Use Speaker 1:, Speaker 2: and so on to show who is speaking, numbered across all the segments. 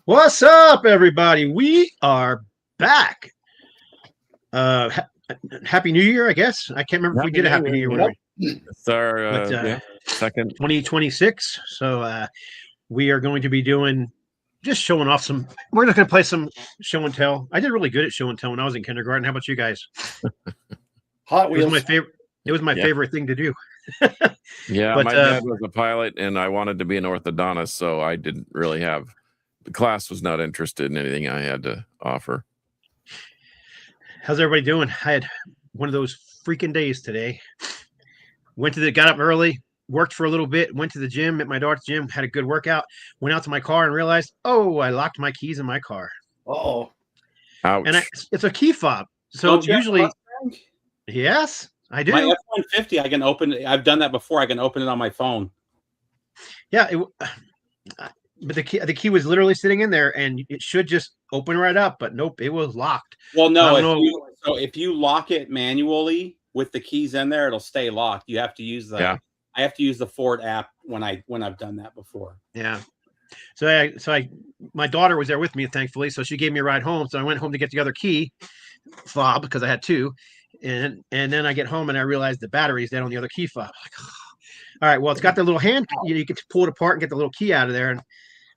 Speaker 1: What's up, everybody? We are back. Happy New Year, I guess. I can't remember if we did a Happy New Year when we,
Speaker 2: It's our
Speaker 1: but
Speaker 2: second.
Speaker 1: 2026. So we are going to be doing just showing off some. We're just going to play some show and tell. I did really good at show and tell when I was in kindergarten. How about you guys?
Speaker 3: Hot
Speaker 1: It was
Speaker 3: Wheels.
Speaker 1: my favorite. It was my
Speaker 2: Yeah.
Speaker 1: favorite thing to do.
Speaker 2: Yeah,
Speaker 1: But,
Speaker 2: my dad was a pilot, and I wanted to be an orthodontist, so I didn't really have. The class was not interested in anything I had to offer.
Speaker 1: How's everybody doing? I had one of those freaking days today. Got up early, worked for a little bit, went to the gym at my daughter's gym, had a good workout, went out to my car and realized, oh, I locked my keys in my car.
Speaker 3: Oh,
Speaker 2: Ouch.
Speaker 1: And it's a key fob. So
Speaker 4: Don't you have
Speaker 1: usually,
Speaker 4: a Mustang?
Speaker 1: yes, I do.
Speaker 4: My F-150, I can open it. I've done that before. I can open it on my phone.
Speaker 1: Yeah. But the key was literally sitting in there and it should just open right up. But nope, it was locked.
Speaker 4: Well,
Speaker 1: I
Speaker 4: no,
Speaker 1: don't
Speaker 4: if you lock it manually with the keys in there, it'll stay locked. You have to use the I have to use the Ford app when I've done that before.
Speaker 1: Yeah. My daughter was there with me, thankfully, so she gave me a ride home. So I went home to get the other key fob because I had two, and then I get home and I realized the battery's dead on the other key fob. Like, oh. All right, well, it's got the little hand. You can pull it apart and get the little key out of there. And I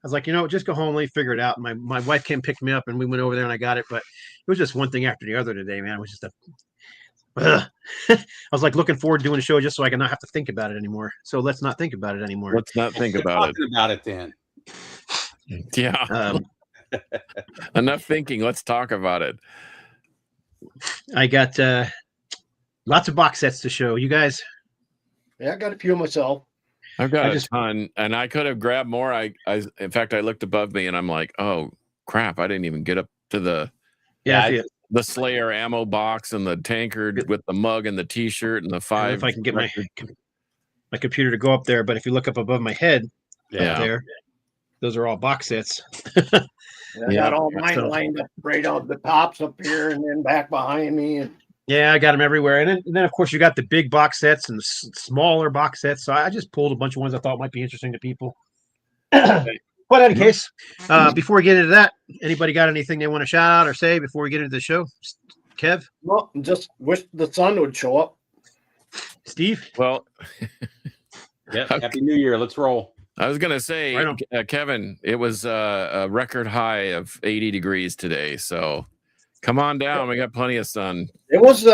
Speaker 1: was like, just go home, let me figure it out. My wife came pick me up, and we went over there and I got it. But it was just one thing after the other today, man. It was just I was like looking forward to doing a show just so I can not have to think about it anymore. So let's not think about it anymore.
Speaker 2: Let's not think about it.
Speaker 4: About it then.
Speaker 2: Yeah. Enough thinking. Let's talk about it.
Speaker 1: I got lots of box sets to show you guys.
Speaker 3: yeah, I got a few myself.
Speaker 2: I've got a ton, and I could have grabbed more. In fact, I looked above me, and I'm like, oh crap! I didn't even get up to the the Slayer ammo box and the tankard with the mug and the T-shirt and the five.
Speaker 1: If I can get my computer to go up there, but if you look up above my head, there, those are all box sets.
Speaker 3: I got all mine lined up right out the tops up here and then back behind me. And
Speaker 1: yeah, I got them everywhere. And then of course, you got the big box sets and the smaller box sets. So I just pulled a bunch of ones I thought might be interesting to people. But in any case, before we get into that, anybody got anything they want to shout out or say before we get into the show? Kev?
Speaker 3: Well, just wish the sun would show up.
Speaker 1: Steve?
Speaker 2: Well,
Speaker 4: Happy New Year. Let's roll.
Speaker 2: I was going to say, Kevin, it was a record high of 80 degrees today. So come on down. We got plenty of sun.
Speaker 3: It was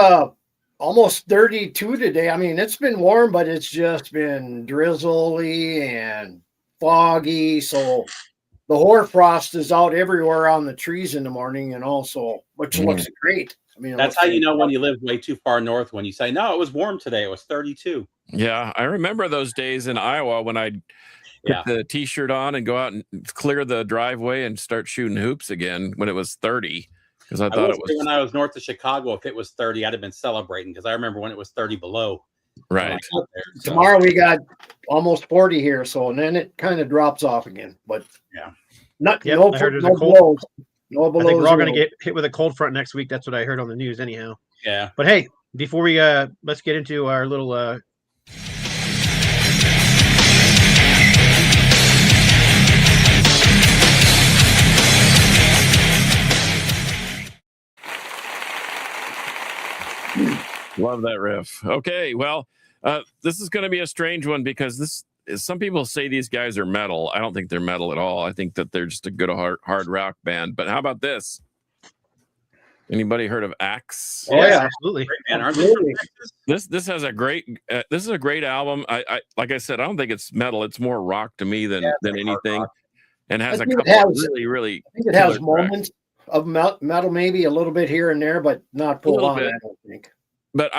Speaker 3: almost 32 today. I mean, it's been warm, but it's just been drizzly and foggy. So the hoarfrost is out everywhere on the trees in the morning and also, which looks great. I mean,
Speaker 4: that's how you know when you live way too far north, when you say, no, it was warm today. It was 32.
Speaker 2: Yeah. I remember those days in Iowa when I'd put the T-shirt on and go out and clear the driveway and start shooting hoops again when it was 30. Because I thought it was
Speaker 4: when I was north of Chicago. If it was 30, I'd have been celebrating because I remember when it was 30 below.
Speaker 2: Right.
Speaker 3: Tomorrow we got almost 40 here, so and then it kind of drops off again. But no blows. No blows.
Speaker 1: I think we're all going to get hit with a cold front next week. That's what I heard on the news, anyhow.
Speaker 4: Yeah.
Speaker 1: But hey, before we let's get into our little.
Speaker 2: Love that riff. Okay, well, this is going to be a strange one because some people say these guys are metal. I don't think they're metal at all. I think that they're just a good hard rock band. But how about this? Anybody heard of Axe?
Speaker 1: Oh yeah, absolutely.
Speaker 2: This has a great. This is a great album. I like I said, I don't think it's metal. It's more rock to me than anything, and has a couple of really.
Speaker 3: I think it has moments of metal, maybe a little bit here and there, but not full on. I don't think.
Speaker 2: But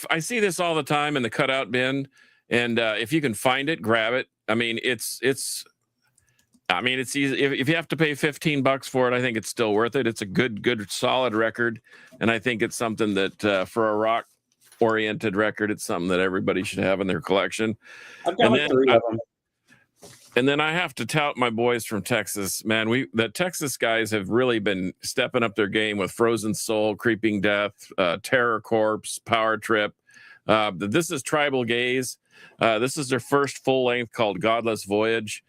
Speaker 2: I see this all the time in the cutout bin, and if you can find it, grab it. I mean, it's easy. If you have to pay $15 for it, I think it's still worth it. It's a good, solid record, and I think it's something that for a rock-oriented record, it's something that everybody should have in their collection.
Speaker 4: I've got like 3 of them.
Speaker 2: And then I have to tout my boys from Texas, man. The Texas guys have really been stepping up their game with Frozen Soul, Creeping Death, Terror Corpse, Power Trip. This is Tribal Gaze. This is their first full length called Godless Voyage.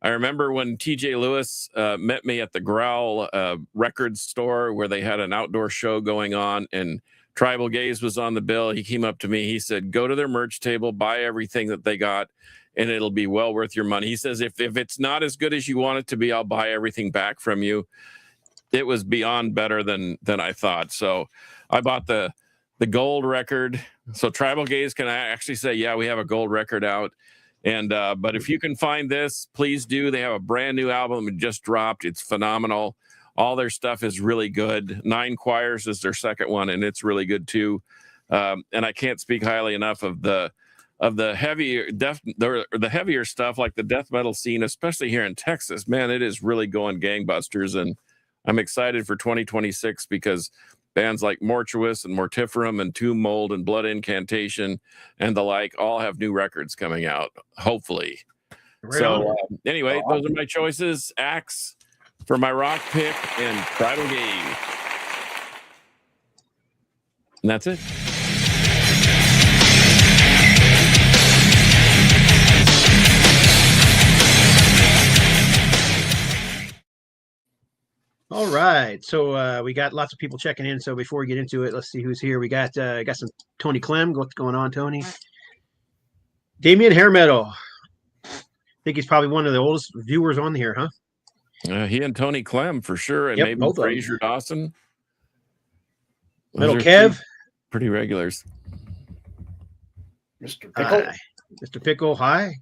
Speaker 2: I remember when TJ Lewis met me at the Growl record store where they had an outdoor show going on, and Tribal Gaze was on the bill. He came up to me. He said, go to their merch table, buy everything that they got, and it'll be well worth your money. He says, if it's not as good as you want it to be, I'll buy everything back from you. It was beyond better than I thought. So I bought the gold record. So Tribal Gaze can actually say, yeah, we have a gold record out. And but if you can find this, please do. They have a brand new album it just dropped. It's phenomenal. All their stuff is really good. Nine Choirs is their second one, and it's really good too. And I can't speak highly enough of the heavier the heavier stuff, like the death metal scene, especially here in Texas. Man, it is really going gangbusters, and I'm excited for 2026 because bands like Mortuous and Mortiferum and Tomb Mold and Blood Incantation and the like all have new records coming out, hopefully.
Speaker 1: Right
Speaker 2: So anyway, those are my choices. Axe for my rock pick and Tribal Gaze. And that's it.
Speaker 1: All right. So we got lots of people checking in. So before we get into it, let's see who's here. We got some Tony Clem. What's going on, Tony? Damian Hair Metal. I think he's probably one of the oldest viewers on here, huh?
Speaker 2: He and Tony Clem for sure, and
Speaker 1: Yep,
Speaker 2: maybe
Speaker 1: both of them.
Speaker 2: Fraser Dawson.
Speaker 1: Metal
Speaker 2: Those are
Speaker 1: Kev.
Speaker 2: pretty regulars.
Speaker 3: Mr. Pickle.
Speaker 1: Hi. Mr. Pickle. Hi.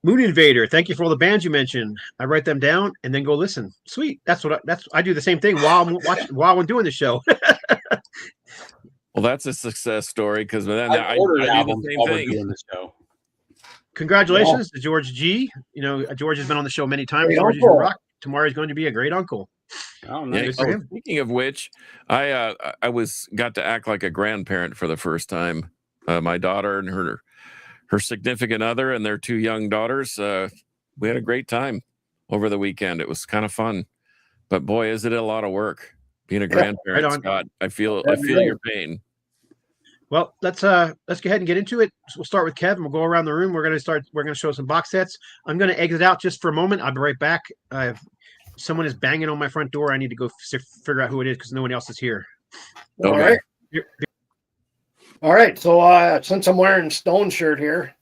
Speaker 1: Moon Invader. Thank you for all the bands you mentioned. I write them down and then go listen. Sweet. I do the same thing while I'm watching, while I'm doing the show.
Speaker 2: Well, that's a success story because then
Speaker 4: I
Speaker 2: I
Speaker 4: ordered
Speaker 2: do
Speaker 4: albums
Speaker 2: the
Speaker 4: while
Speaker 2: same
Speaker 4: we're
Speaker 2: thing.
Speaker 4: doing the show.
Speaker 1: Congratulations to George G. You know, George has been on the show many times.
Speaker 3: Great
Speaker 1: George is
Speaker 3: uncle.
Speaker 1: rock. Tomorrow is going to be a great uncle.
Speaker 4: Oh,
Speaker 2: Yeah.
Speaker 4: nice.
Speaker 1: for him.
Speaker 2: Speaking of which, I got to act like a grandparent for the first time. My daughter and her significant other and their two young daughters. We had a great time over the weekend. It was kind of fun, but boy, is it a lot of work being a grandparent,
Speaker 1: right on.
Speaker 2: Scott. I feel
Speaker 3: That's right.
Speaker 2: your pain.
Speaker 1: Well, let's go ahead and get into it. So we'll start with Kev and we'll go around the room. We're going to show some box sets. I'm going to exit out just for a moment. I'll be right back. Someone is banging on my front door. I need to go figure out who it is because no one else is here.
Speaker 3: All
Speaker 2: Okay.
Speaker 3: right. All right. So since I'm wearing Stone shirt here,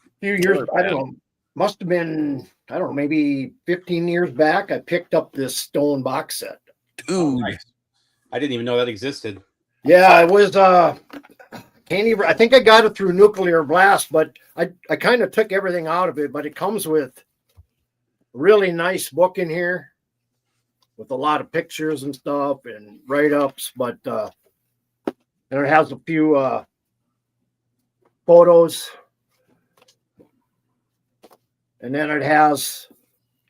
Speaker 3: a few years,
Speaker 2: Sure,
Speaker 3: I don't know, must have been, I don't know, maybe 15 years back, I picked up this Stone box set.
Speaker 4: Oh,
Speaker 2: Dude,
Speaker 4: nice. I didn't even know that existed.
Speaker 3: Yeah, it was I think I got it through Nuclear Blast, but I kind of took everything out of it, but it comes with a really nice book in here with a lot of pictures and stuff and write-ups, but and it has a few photos. And then it has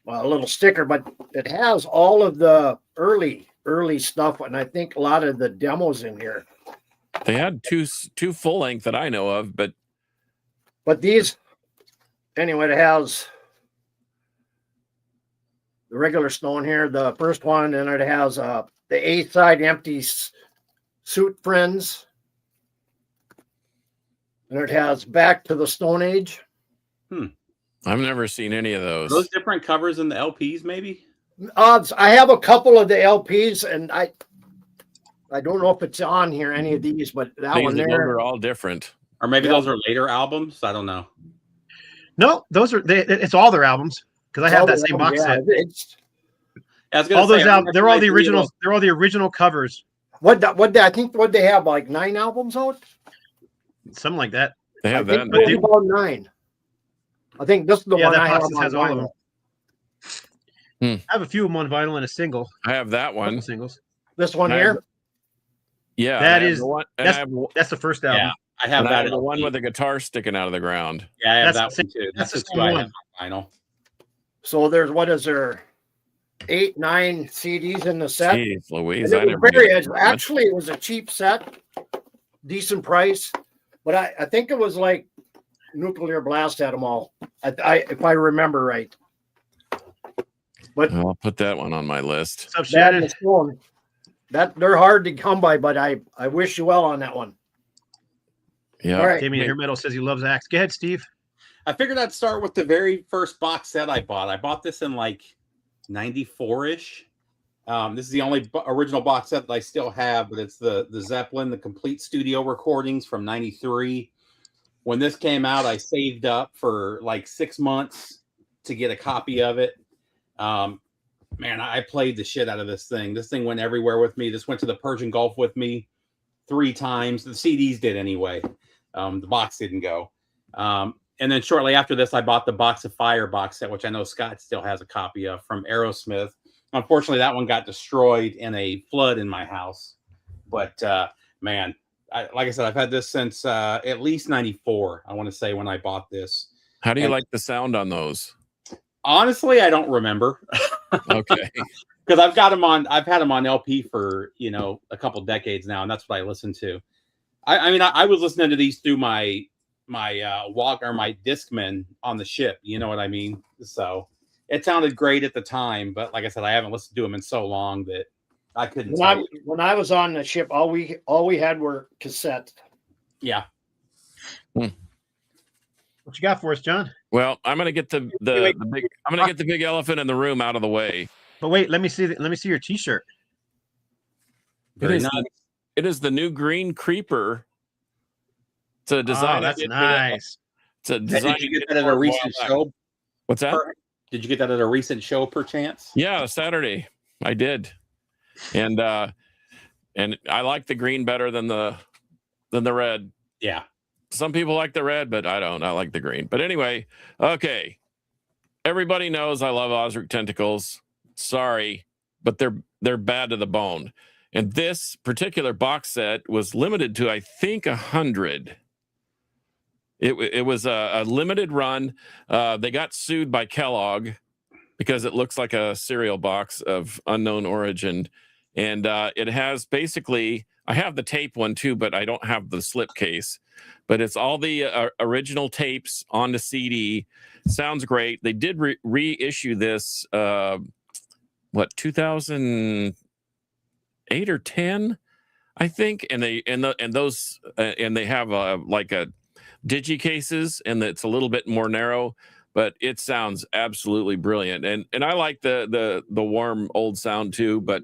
Speaker 3: a little sticker, but it has all of the early stuff, and I think a lot of the demos in here.
Speaker 2: they had two full length that I know of, but
Speaker 3: These, anyway, it has the regular Stone here, the first one, and it has the A side Empty Suit Friends, and it has Back to the Stone Age.
Speaker 2: I've never seen any of those.
Speaker 4: Are those different covers in the LPs, maybe?
Speaker 3: I have a couple of the LPs, and I don't know if it's on here, any of these, but that
Speaker 2: Things
Speaker 3: one
Speaker 2: that
Speaker 3: there.
Speaker 2: are all different.
Speaker 4: Or maybe
Speaker 3: Yeah.
Speaker 4: those are later albums? I don't know.
Speaker 1: No, it's all their albums because I have that same box set.
Speaker 4: I was gonna
Speaker 1: All those
Speaker 4: say,
Speaker 1: albums, they're all the
Speaker 4: like
Speaker 1: originals. They're all the original covers.
Speaker 3: I think they have like 9 albums out.
Speaker 1: Something like that.
Speaker 2: They have
Speaker 3: I
Speaker 2: that.
Speaker 3: think
Speaker 2: But
Speaker 3: maybe about 9. I think this is the
Speaker 1: Yeah,
Speaker 3: one
Speaker 1: that
Speaker 3: I have
Speaker 1: box
Speaker 3: on
Speaker 1: has all of
Speaker 3: vinyl.
Speaker 1: them. I have a few of them on vinyl and a single.
Speaker 2: I have that
Speaker 1: Couple
Speaker 2: one.
Speaker 1: singles.
Speaker 3: This one
Speaker 2: I have
Speaker 3: here.
Speaker 2: Yeah,
Speaker 1: That
Speaker 2: I have
Speaker 1: is-
Speaker 2: the one, and
Speaker 1: that's-
Speaker 2: I have,
Speaker 1: That's the first album.
Speaker 4: Yeah, I have
Speaker 2: and I
Speaker 4: that.
Speaker 2: have the one
Speaker 4: LP.
Speaker 2: with the guitar sticking out of the ground.
Speaker 4: Yeah, I have
Speaker 1: That's
Speaker 4: that
Speaker 1: the
Speaker 4: one too.
Speaker 1: that's
Speaker 4: That's
Speaker 1: the
Speaker 4: the two I
Speaker 1: same
Speaker 4: have on vinyl.
Speaker 3: So there's what is there? 8, 9 CDs in the set.
Speaker 2: Jeez Louise,
Speaker 3: And
Speaker 2: I
Speaker 3: it
Speaker 2: never
Speaker 3: was
Speaker 2: knew
Speaker 3: very,
Speaker 2: that much.
Speaker 3: actually, it was a cheap set, decent price, but I think it was like Nuclear Blast had them all. If I remember right. But
Speaker 2: I'll put that one on my list.
Speaker 1: What's up,
Speaker 3: that,
Speaker 1: Shannon?
Speaker 3: and the Stone, that they're hard to come by, but I wish you well on that one.
Speaker 2: Yeah.
Speaker 3: All right.
Speaker 1: Damien Hair Metal says he loves Axe. Go ahead, Steve.
Speaker 4: I figured I'd start with the very first box set I bought. I bought this in like 94-ish. This is the only original box set that I still have, but it's the Zeppelin, the complete studio recordings from 93. When this came out, I saved up for like 6 months to get a copy of it. Man, I played the shit out of this thing. This thing went everywhere with me. This went to the Persian Gulf with me 3 times. The CDs did anyway. The box didn't go. And then shortly after this, I bought the Box of Fire box set, which I know Scott still has a copy of, from Aerosmith. Unfortunately, that one got destroyed in a flood in my house. But man, like I said, I've had this since at least 94, I want to say, when I bought this.
Speaker 2: How do you like the sound on those?
Speaker 4: Honestly, I don't remember.
Speaker 2: Okay.
Speaker 4: Because I've had them on LP for, a couple decades now, and that's what I listen to. I mean, I was listening to these through my walk or my Discman on the ship. You know what I mean? So it sounded great at the time, but like I said, I haven't listened to them in so long that I couldn't.
Speaker 3: When I was on the ship, all we had were cassettes.
Speaker 4: Yeah.
Speaker 1: What you got for us, John?
Speaker 2: Well, I'm gonna get the big elephant in the room out of the way.
Speaker 1: But wait, let me see your T-shirt.
Speaker 4: Very nice.
Speaker 2: It is the new Green Creeper. It's a design.
Speaker 1: Oh, that's nice.
Speaker 2: It's a design.
Speaker 4: Did you get that at a recent show?
Speaker 2: What's that?
Speaker 4: Did you get that at a recent show, perchance?
Speaker 2: Yeah, Saturday. I did, and I like the green better than the red.
Speaker 4: Yeah.
Speaker 2: Some people like the red, but I don't. I like the green. But anyway, okay. Everybody knows I love Ozric Tentacles. Sorry, but they're bad to the bone. And this particular box set was limited to, I think, 100. It was a limited run. They got sued by Kellogg because it looks like a cereal box of unknown origin. And it has basically, I have the tape one too, but I don't have the slip case. But it's all the original tapes on the CD. Sounds great. They did reissue this, 2008 or 10, I think. And they have like a digi cases, and it's a little bit more narrow, but it sounds absolutely brilliant. And I like the warm old sound too. But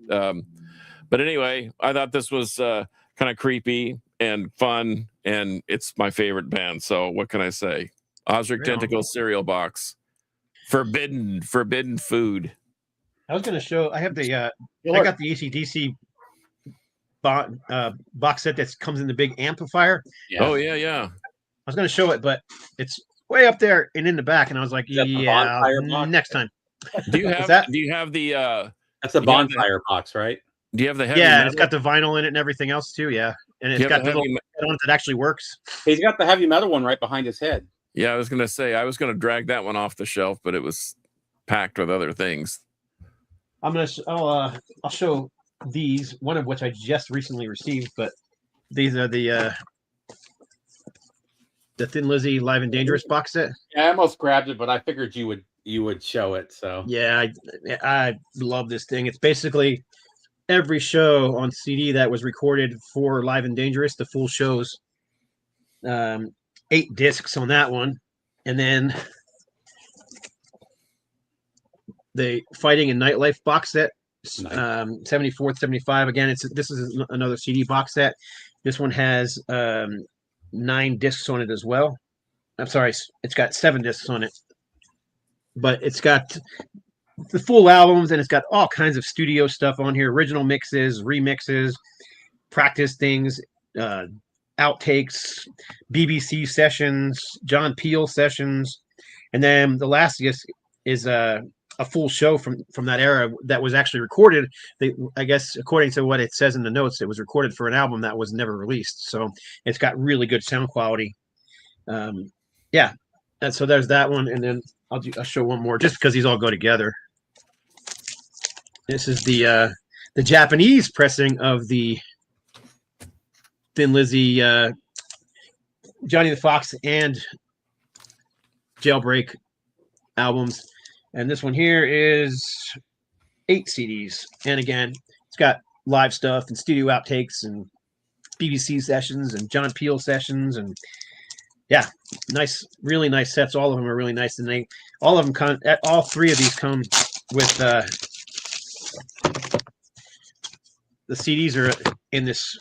Speaker 2: anyway, I thought this was kind of creepy and fun, and it's my favorite band. So what can I say? Ozric Tentacle cereal box, forbidden food.
Speaker 1: I was going to show. I have the. I got the AC/DC box set that comes in the big amplifier.
Speaker 2: Yeah. Oh yeah.
Speaker 1: I was going to show it, but it's way up there and in the back, and I was like, next time.
Speaker 2: Do you have that? Do you have the?
Speaker 4: That's a bonfire box, right?
Speaker 2: Do you have the heavy?
Speaker 1: Yeah,
Speaker 2: metal?
Speaker 1: it's got the vinyl in it and everything else too. Yeah, and it's got the little on it that actually works.
Speaker 4: He's got the heavy metal one right behind his head.
Speaker 2: Yeah, I was going to say I was going to drag that one off the shelf, but it was packed with other things.
Speaker 1: I'll show these, one of which I just recently received, but these are the Thin Lizzy Live and Dangerous box set.
Speaker 4: Yeah, I almost grabbed it, but I figured you would show it. So
Speaker 1: yeah, I love this thing. It's basically every show on CD that was recorded for Live and Dangerous, the full shows. 8 discs on that one, and then the Fighting and Nightlife box set, 74th, 75. Again, this is another CD box set. This one has 9 discs on it as well. I'm sorry, it's got 7 discs on it, but it's got the full albums, and it's got all kinds of studio stuff on here: original mixes, remixes, practice things, outtakes, BBC sessions, John Peel sessions, and then the last is a full show from that era that was actually recorded. I guess according to what it says in the notes, it was recorded for an album that was never released. So it's got really good sound quality. Yeah, and so there's that one, and then I'll show one more just because these all go together. This is the Japanese pressing of the Thin Lizzy, Johnny the Fox, and Jailbreak albums. And this one here is 8 CDs. And again, it's got live stuff and studio outtakes and BBC sessions and John Peel sessions and Nice, really nice sets. All of them are really nice, and all three of these come with the CDs are in this.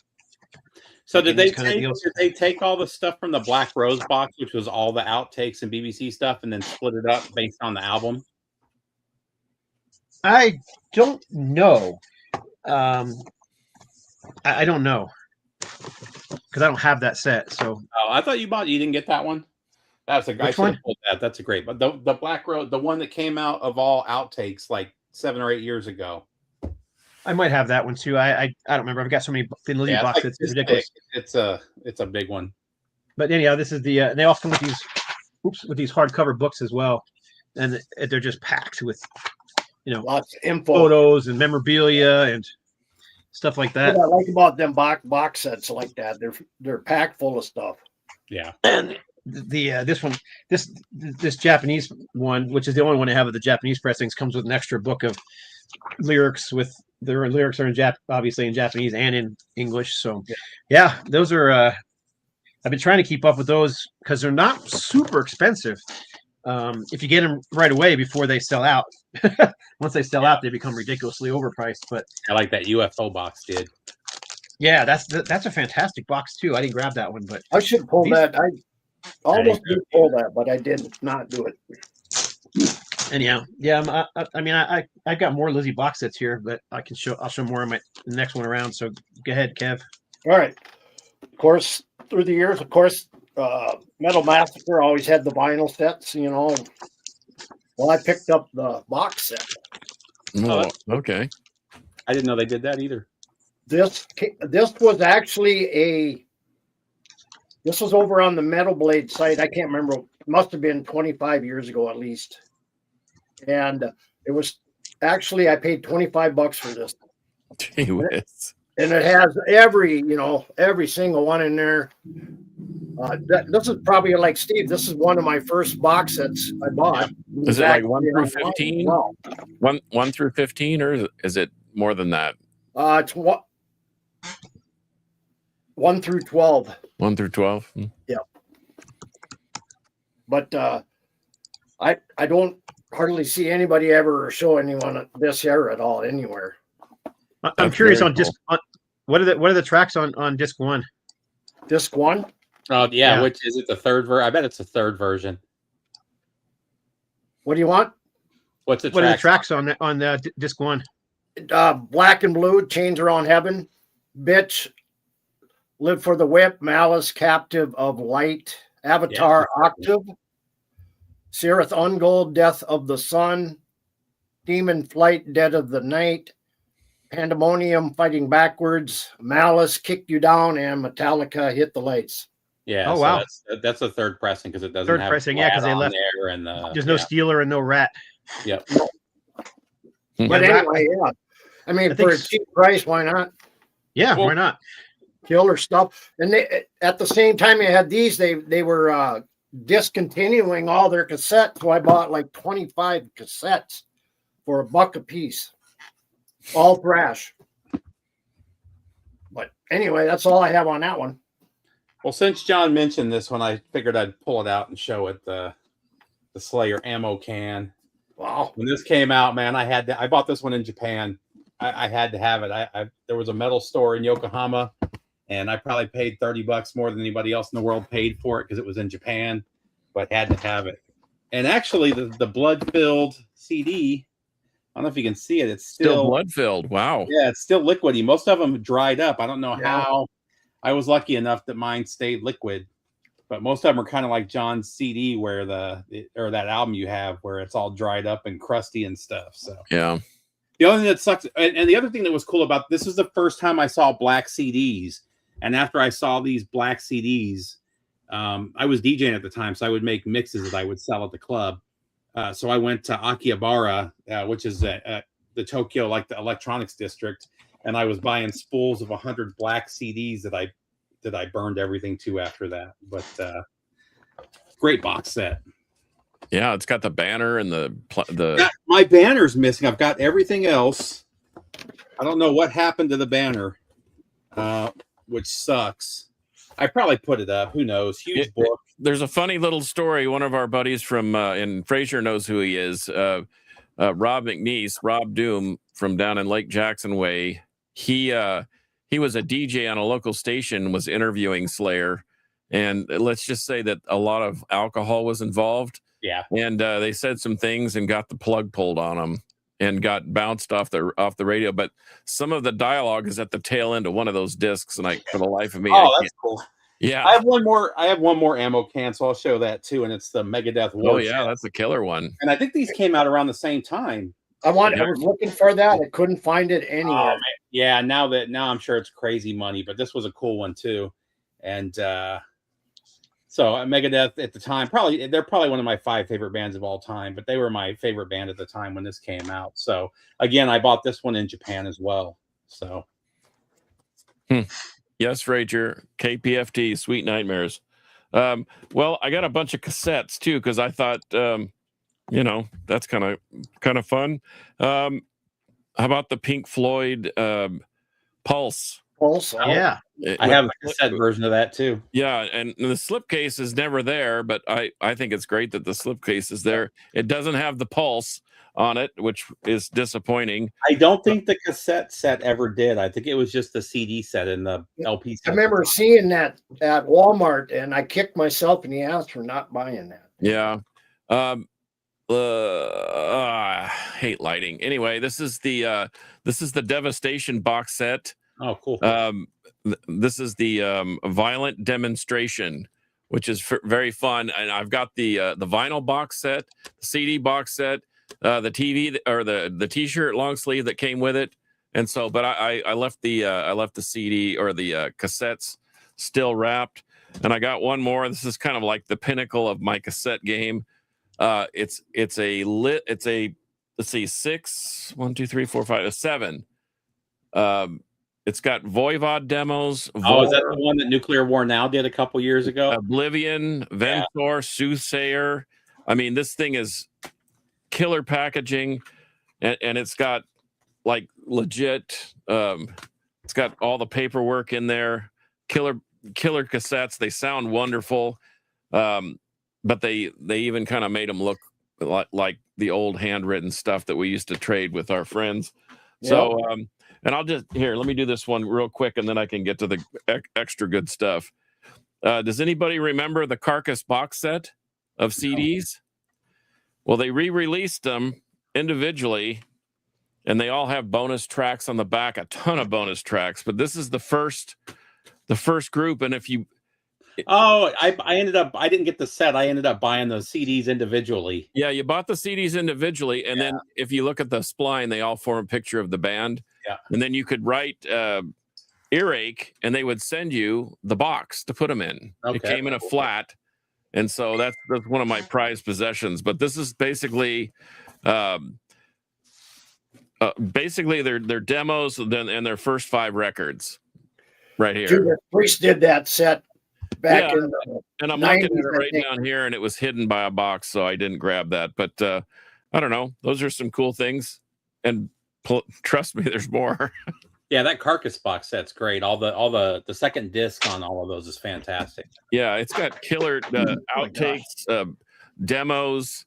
Speaker 4: So did
Speaker 1: these
Speaker 4: they
Speaker 1: kind of
Speaker 4: take
Speaker 1: deals.
Speaker 4: all the stuff from the Black Rose box, which was all the outtakes and BBC stuff, and then split it up based on the album?
Speaker 1: I don't know. I don't know because I don't have that set. So
Speaker 4: Oh, I thought you didn't get that one. That's a. I
Speaker 1: Which
Speaker 4: should
Speaker 1: one?
Speaker 4: have pulled that. That's a great. But the Black Rose, the one that came out of all outtakes like 7 or 8 years ago.
Speaker 1: I might have that one too. I don't remember. I've got so many Thin Lizzy
Speaker 4: Yeah,
Speaker 1: boxes. It's ridiculous.
Speaker 4: It's a big one.
Speaker 1: But anyhow, this is the. They also come with these hardcover books as well, and they're just packed with,
Speaker 3: Lots of info.
Speaker 1: photos and memorabilia and stuff like that.
Speaker 3: What I like about them box sets like that, they're packed full of stuff.
Speaker 4: Yeah.
Speaker 1: And this Japanese one, which is the only one I have of the Japanese pressings, comes with an extra book of lyrics. With their lyrics are obviously in Japanese and in English. So yeah, those are. I've been trying to keep up with those because they're not super expensive. If you get them right away before they sell out. Once they sell out, they become ridiculously overpriced. But
Speaker 4: I like that UFO box did.
Speaker 1: yeah, that's a fantastic box too. I didn't grab that one, but
Speaker 3: I should pull that. I almost did pull that, but I did not do it.
Speaker 1: anyhow, yeah. I've got more Lizzie box sets here, but I'll show more in the next one around. So go ahead, Kev.
Speaker 3: All right. Of course, through the years, Metal Massacre always had the vinyl sets, Well, I picked up the box set.
Speaker 2: Oh, okay.
Speaker 4: I didn't know they did that either.
Speaker 3: This was actually this was over on the Metal Blade site. I can't remember. It must have been 25 years ago at least. And it was actually, I paid $25 for this.
Speaker 2: Gee whiz.
Speaker 3: And it has every single one in there. This is probably like Steve. This is one of my first box sets I bought.
Speaker 2: Is it like 1 through 15?
Speaker 3: No.
Speaker 2: 1 through 15, or is it more than that?
Speaker 3: It's 1 through 12.
Speaker 2: 1 through 12.
Speaker 3: Yeah. But I don't hardly see anybody ever show anyone this here at all anywhere.
Speaker 1: I'm
Speaker 2: That's
Speaker 1: curious
Speaker 2: very
Speaker 1: on disc. What are the tracks on disc one?
Speaker 3: Disc one?
Speaker 4: Oh yeah,
Speaker 1: Yeah.
Speaker 4: which is it the third version? I bet it's the third version.
Speaker 3: What do you want?
Speaker 4: What's the
Speaker 1: What are the
Speaker 4: track?
Speaker 1: tracks on disc one?
Speaker 3: Black and Blue, Chains Around Heaven, Bitch, Live for the Whip, Malice, Captive of Light, Avatar, Octave, Sirith Ungold, Death of the Sun, Demon Flight, Dead of the Night, Pandemonium, Fighting Backwards, Malice, Kick You Down, and Metallica, Hit the Lights.
Speaker 4: Yeah.
Speaker 1: Oh,
Speaker 4: so
Speaker 1: wow.
Speaker 4: That's the third pressing because it doesn't
Speaker 1: Third
Speaker 4: have
Speaker 1: pressing, yeah, 'cause they
Speaker 4: Vlad on
Speaker 1: left-
Speaker 4: there and
Speaker 1: There's no Steeler and no Rat.
Speaker 4: Yep.
Speaker 3: But
Speaker 1: Yeah,
Speaker 3: anyway, yeah. I mean,
Speaker 1: I think
Speaker 3: for a cheap price, why not?
Speaker 1: Yeah,
Speaker 4: Well-
Speaker 1: why not?
Speaker 3: Killer stuff. And they, at the same time they had these, they were discontinuing all their cassettes. So I bought like 25 cassettes for $1 a piece. All thrash. But anyway, that's all I have on that one.
Speaker 4: Well, since John mentioned this one, I figured I'd pull it out and show it the Slayer ammo can.
Speaker 3: Wow.
Speaker 4: When this came out, man, I bought this one in Japan. I had to have it. There was a metal store in Yokohama, and I probably paid $30 more than anybody else in the world paid for it because it was in Japan, but had to have it. And actually, the blood-filled CD, I don't know if you can see it. It's
Speaker 2: Still blood filled. Wow.
Speaker 4: yeah, it's still liquidy. Most of them dried up. I don't know
Speaker 3: Yeah.
Speaker 4: how. I was lucky enough that mine stayed liquid, but most of them are kind of like John's CD, where or that album you have, where it's all dried up and crusty and stuff. So
Speaker 2: Yeah.
Speaker 4: the only thing that sucks, and the other thing that was cool about this was the first time I saw black CDs, and after I saw these black CDs, I was DJing at the time, so I would make mixes that I would sell at the club. So I went to Akihabara, which is the Tokyo, like the electronics district, and I was buying spools of 100 black CDs that I burned everything to after that. But great box set.
Speaker 2: Yeah. It's got the banner and the
Speaker 4: My banner's missing. I've got everything else. I don't know what happened to the banner, which sucks. I probably put it up. Who knows? Huge book.
Speaker 2: there's a funny little story. One of our buddies from and Fraser knows who he is. Rob McNeese, Rob Doom from down in Lake Jackson Way. He was a DJ on a local station, was interviewing Slayer, and let's just say that a lot of alcohol was involved.
Speaker 4: Yeah.
Speaker 2: And they said some things and got the plug pulled on them and got bounced off the radio. But some of the dialogue is at the tail end of one of those discs, and for the life of me,
Speaker 4: that's cool.
Speaker 2: Yeah.
Speaker 4: I have one more ammo can, so I'll show that too. And it's the Megadeth War.
Speaker 2: Oh yeah, that's a killer one.
Speaker 4: And I think these came out around the same time.
Speaker 3: I was looking for that. I couldn't find it anywhere.
Speaker 4: Yeah, now I'm sure it's crazy money, but this was a cool one too. And so Megadeth at the time, they're probably one of my 5 favorite bands of all time, but they were my favorite band at the time when this came out. So again, I bought this one in Japan as well. So
Speaker 2: yes, Rager, KPFT, Sweet Nightmares. Well, I got a bunch of cassettes too, because I thought that's kind of fun. How about the Pink Floyd Pulse?
Speaker 3: Pulse,
Speaker 1: Yeah.
Speaker 4: I have a cassette version of that too.
Speaker 2: Yeah, and the slipcase is never there, but I think it's great that the slipcase is there. It doesn't have the Pulse on it, which is disappointing.
Speaker 4: I don't think the cassette set ever did. I think it was just the CD set and the LP set.
Speaker 3: I remember seeing that at Walmart, and I kicked myself in the ass for not buying that.
Speaker 2: Yeah. I hate lighting. Anyway, this is the Devastation box set.
Speaker 4: Oh, cool.
Speaker 2: This is the Violent Demonstration, which is very fun. And I've got the vinyl box set, the CD box set, the TV or the T-shirt long sleeve that came with it. And so, but I left the CD or the cassettes still wrapped. And I got one more. This is kind of like the pinnacle of my cassette game. It's a let's see, 6, 1, 2, 3, 4, 5, 7. It's got Voivod demos.
Speaker 4: Oh, is that the one that Nuclear War Now did a couple years ago?
Speaker 2: Oblivion, Ventor, Soothsayer. I mean, this thing is killer packaging, and it's got like legit. It's got all the paperwork in there. Killer cassettes. They sound wonderful, but they even kind of made them look like the old handwritten stuff that we used to trade with our friends. Yep. So. And I'll just let me do this one real quick, and then I can get to the extra good stuff. Does anybody remember the Carcass box set of CDs? Well, they re-released them individually, and they all have bonus tracks on the back, a ton of bonus tracks. But this is the first group, and if you I didn't get the set. I ended up buying those CDs individually. Yeah, you bought the CDs individually, and then if you look at the spline, they all form a picture of the band. Yeah, and then you could write Earache, and they would send you the box to put them in. Okay. It came in a flat, and so that's one of my prized possessions. But this is basically their demos and their first 5 records right here.
Speaker 3: Judas Priest did that set back in the
Speaker 2: and I'm looking at it right down here, and it was hidden by a box, so I didn't grab that. But I don't know. Those are some cool things, and trust me, there's more. Yeah, that Carcass box set's great. All the second disc on all of those is fantastic. Yeah, it's got killer outtakes, demos.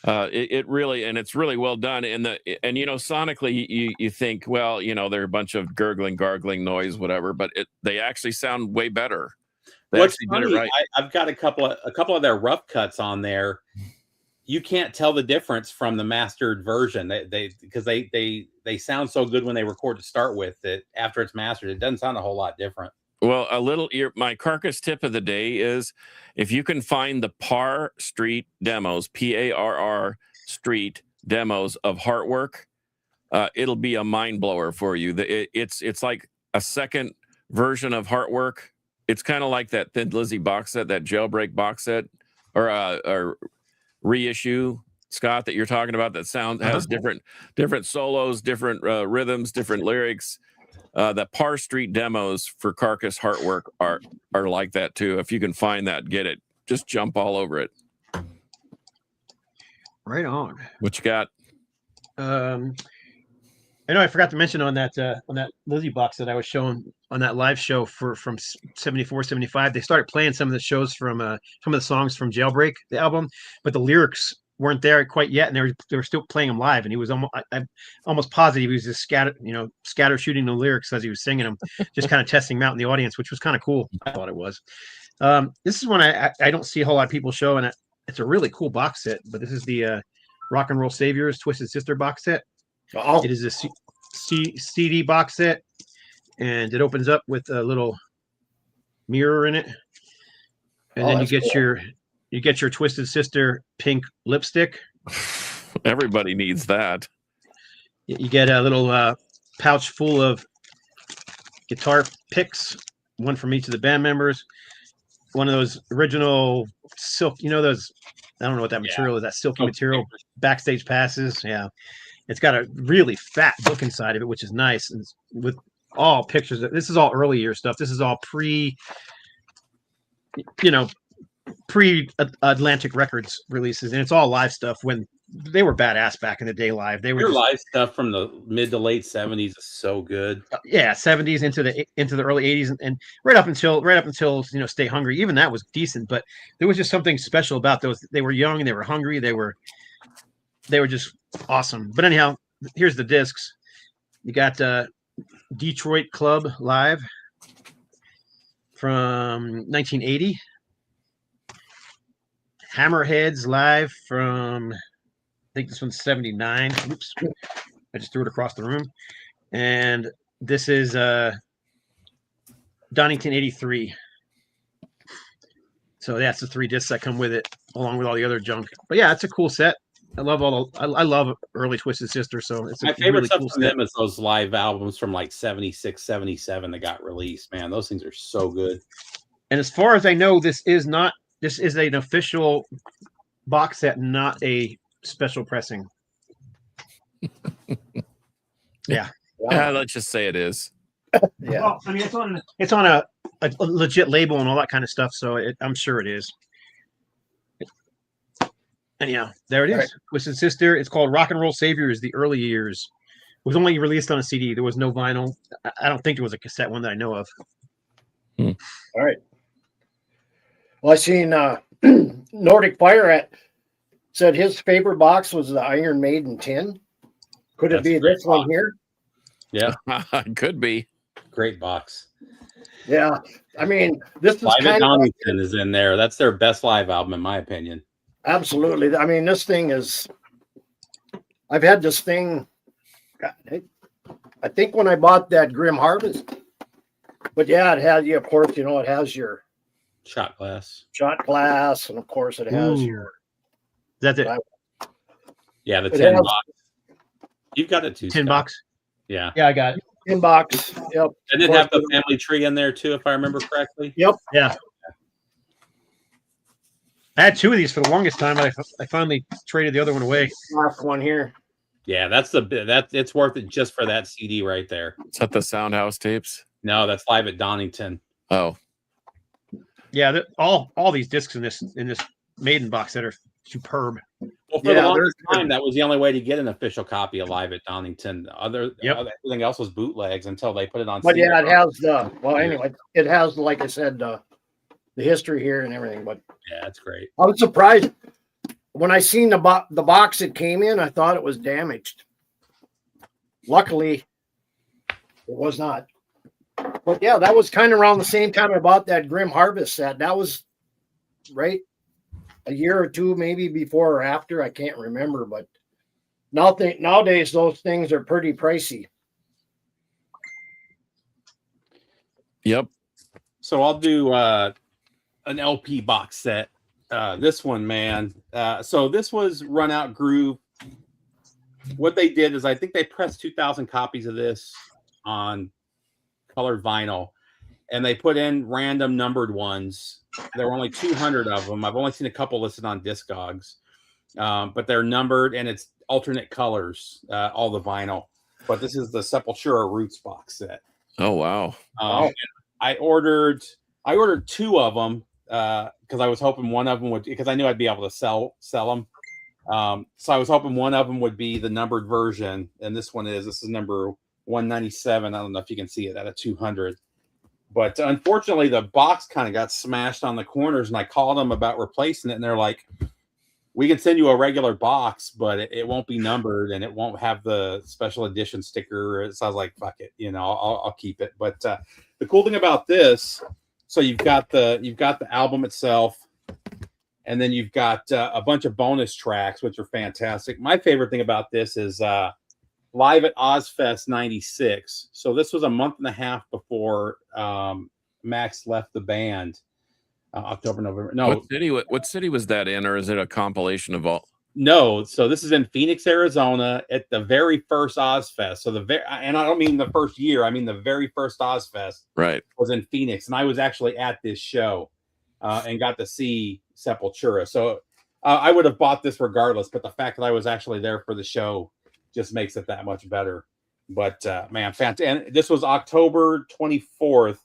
Speaker 2: It really, and it's really well done. And sonically, you think, well, they're a bunch of gargling noise, whatever, but they actually sound way better. What's funny, right. I've got a couple of their rough cuts on there. You can't tell the difference from the mastered version. Because they sound so good when they record to start with that after it's mastered, it doesn't sound a whole lot different. Well, my Carcass tip of the day is if you can find the Parr Street demos, PARR Street demos of Heartwork, it'll be a mind blower for you. It's like a second version of Heartwork. It's kind of like that Thin Lizzy box set, that Jailbreak box set, or reissue, Scott, that you're talking about. That has different solos, different rhythms, different lyrics. The Parr Street demos for Carcass Heartwork are like that too. If you can find that, get it. Just jump all over it. Right on. What you got?
Speaker 1: I know I forgot to mention on that Lizzie box that I was showing on that live show from 74, 75. They started playing some of the shows from some of the songs from Jailbreak, the album, but the lyrics weren't there quite yet, and they were still playing them live. And he was I'm almost positive he was just scatter shooting the lyrics as he was singing them, just kind of testing them out in the audience, which was kind of cool. I thought it was. This is one I don't see a whole lot of people show, and it's a really cool box set. But this is the Rock and Roll Saviors Twisted Sister box set.
Speaker 3: Oh,
Speaker 1: It is a CD box set, and it opens up with a little mirror in it, and then
Speaker 3: that's
Speaker 1: you
Speaker 3: cool.
Speaker 1: get your Twisted Sister pink lipstick.
Speaker 2: Everybody needs that.
Speaker 1: You get a little pouch full of guitar picks, one from each of the band members. One of those original silk, those, I don't know what that material is, that silky material backstage passes. Yeah. It's got a really fat book inside of it, which is nice. And with all pictures, this is all early year stuff. This is all pre Atlantic Records releases, and it's all live stuff when they were badass back in the day live. They were
Speaker 4: Your
Speaker 1: just,
Speaker 4: live stuff from the mid to late 70s is so good.
Speaker 1: 70s into the early 80s, and right up until Stay Hungry. Even that was decent, but there was just something special about those. They were young and they were hungry. They were just awesome. But anyhow, here's the discs. You got Detroit Club live from 1980. Hammerheads live from, I think this one's 79. Oops, I just threw it across the room. And this is Donington 83. So that's the 3 discs that come with it, along with all the other junk. But yeah, it's a cool set. I love I love early Twisted Sister. So it's
Speaker 4: My favorite
Speaker 1: really
Speaker 4: stuff
Speaker 1: cool
Speaker 4: from
Speaker 1: set.
Speaker 4: them is those live albums from like 76, 77 that got released. Man, those things are so good.
Speaker 1: And as far as I know, this is an official box set, not a special pressing. Yeah.
Speaker 2: Let's just say it is.
Speaker 3: Yeah.
Speaker 1: Well, I mean, it's on a legit label and all that kind of stuff, so I'm sure it is. Anyhow, there it is.
Speaker 3: Right.
Speaker 1: Twisted Sister. It's called Rock and Roll Saviors, the early years. It was only released on a CD. There was no vinyl. I don't think there was a cassette one that I know of.
Speaker 3: All right. Well, I seen Nordic Fire said his favorite box was the Iron Maiden tin. Could it
Speaker 4: That's
Speaker 3: be
Speaker 4: a great
Speaker 3: this one
Speaker 4: box.
Speaker 3: here?
Speaker 4: Yeah,
Speaker 2: Could be.
Speaker 4: great box.
Speaker 3: Yeah. I mean, this is
Speaker 4: Live at
Speaker 3: kind of
Speaker 4: Donington is in there. That's their best live album, in my opinion.
Speaker 3: absolutely. I mean, this thing is. I've had this thing. I think when I bought that Grim Harvest, but yeah, it has of course, it has your
Speaker 4: Shot glass.
Speaker 3: shot glass, and of course, it has
Speaker 1: Ooh.
Speaker 3: your.
Speaker 1: That's it.
Speaker 4: Yeah, the
Speaker 3: It
Speaker 4: tin
Speaker 3: has-
Speaker 4: box. You've got it too.
Speaker 1: Tin
Speaker 4: Scott.
Speaker 1: box.
Speaker 4: Yeah.
Speaker 1: Yeah, I got it.
Speaker 3: Inbox. Yep.
Speaker 4: And it have the family tree in there too, if I remember correctly.
Speaker 1: Yeah. I had 2 of these for the longest time. I finally traded the other one away.
Speaker 3: Last one here.
Speaker 4: Yeah, it's worth it just for that CD right there.
Speaker 2: Is that the Soundhouse tapes?
Speaker 4: No, that's Live at Donington.
Speaker 2: Oh,
Speaker 1: Yeah, all these discs in this Maiden box set are superb.
Speaker 4: Well, for
Speaker 3: Yeah,
Speaker 4: the longest
Speaker 3: they're-
Speaker 4: time, that was the only way to get an official copy of Live at Donington.
Speaker 1: Yep.
Speaker 4: Everything else was bootlegs until they put it on.
Speaker 3: But
Speaker 4: CD.
Speaker 3: yeah, it has anyway, it has, like I said, the history here and everything. But
Speaker 4: Yeah, that's great.
Speaker 3: I was surprised when I seen the box it came in. I thought it was damaged. Luckily, it was not. But yeah, that was kind of around the same time I bought that Grim Harvest set. That was right a year or 2, maybe before or after. I can't remember, but nowadays those things are pretty pricey.
Speaker 2: yep.
Speaker 4: So I'll do an LP box set. This one, man. So this was Run Out Groove. What they did is I think they pressed 2,000 copies of this on colored vinyl, and they put in random numbered ones. There were only 200 of them. I've only seen a couple listed on Discogs, but they're numbered and it's alternate colors, all the vinyl. But this is the Sepultura Roots box set.
Speaker 2: Oh, wow.
Speaker 3: Wow.
Speaker 4: I ordered 2 of them because I was hoping one of them would, because I knew I'd be able to sell them. So I was hoping one of them would be the numbered version, and this is number 197. I don't know if you can see it out of 200. But unfortunately, the box kind of got smashed on the corners, and I called them about replacing it, and they're like, we can send you a regular box, but it won't be numbered, and it won't have the special edition sticker. So I was like, fuck it, I'll keep it. But the cool thing about this, so you've got the album itself, and then you've got a bunch of bonus tracks, which are fantastic. My favorite thing about this is live at Ozfest 96. So this was a month and a half before Max left the band. October, November. No.
Speaker 2: What city was that in, or is it a compilation of all?
Speaker 4: No. So this is in Phoenix, Arizona, at the very first Ozfest. So and I don't mean the first year. I mean the very first Ozfest.
Speaker 2: Right.
Speaker 4: Was in Phoenix, and I was actually at this show and got to see Sepultura. So I would have bought this regardless, but the fact that I was actually there for the show just makes it that much better. But man, fantastic. And this was October 24th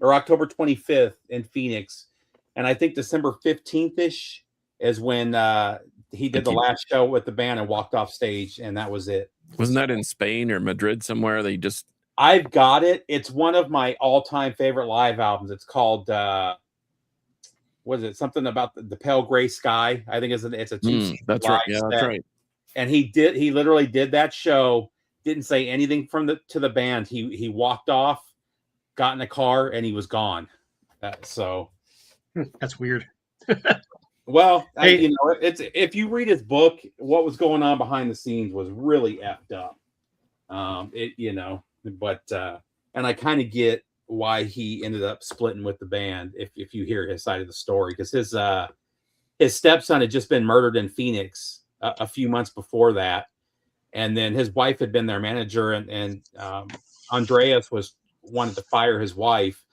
Speaker 4: or October 25th in Phoenix. And I think December 15th ish is when he did the last show with the band and walked off stage. And that was it.
Speaker 2: Wasn't that in Spain or Madrid somewhere?
Speaker 4: I've got it. It's one of my all-time favorite live albums. It's called, what is it? Something about the Pale Gray Sky. I think it's a two.
Speaker 2: That's right. Yeah, that's right.
Speaker 4: And he literally did that show, didn't say anything to the band. He walked off, got in a car, and he was gone. So
Speaker 1: that's weird.
Speaker 4: Well, it's if you read his book, what was going on behind the scenes was really effed up. And I kind of get why he ended up splitting with the band if you hear his side of the story, because his stepson had just been murdered in Phoenix a few months before that, and then his wife had been their manager, and Andreas wanted to fire his wife,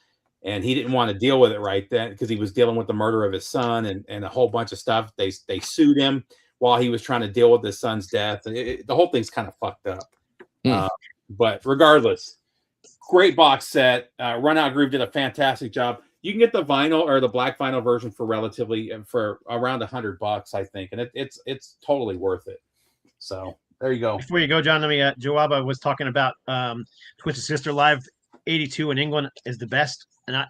Speaker 4: and he didn't want to deal with it right then because he was dealing with the murder of his son and a whole bunch of stuff. They sued him while he was trying to deal with his son's death. The whole thing's kind of fucked up. But regardless, great box set. Run Out Groove did a fantastic job. You can get the vinyl or the black vinyl version for around $100, I think, and it's totally worth it. So there you go.
Speaker 1: Before you go, John, let me. Joaba was talking about Twisted Sister Live '82 in England is the best, and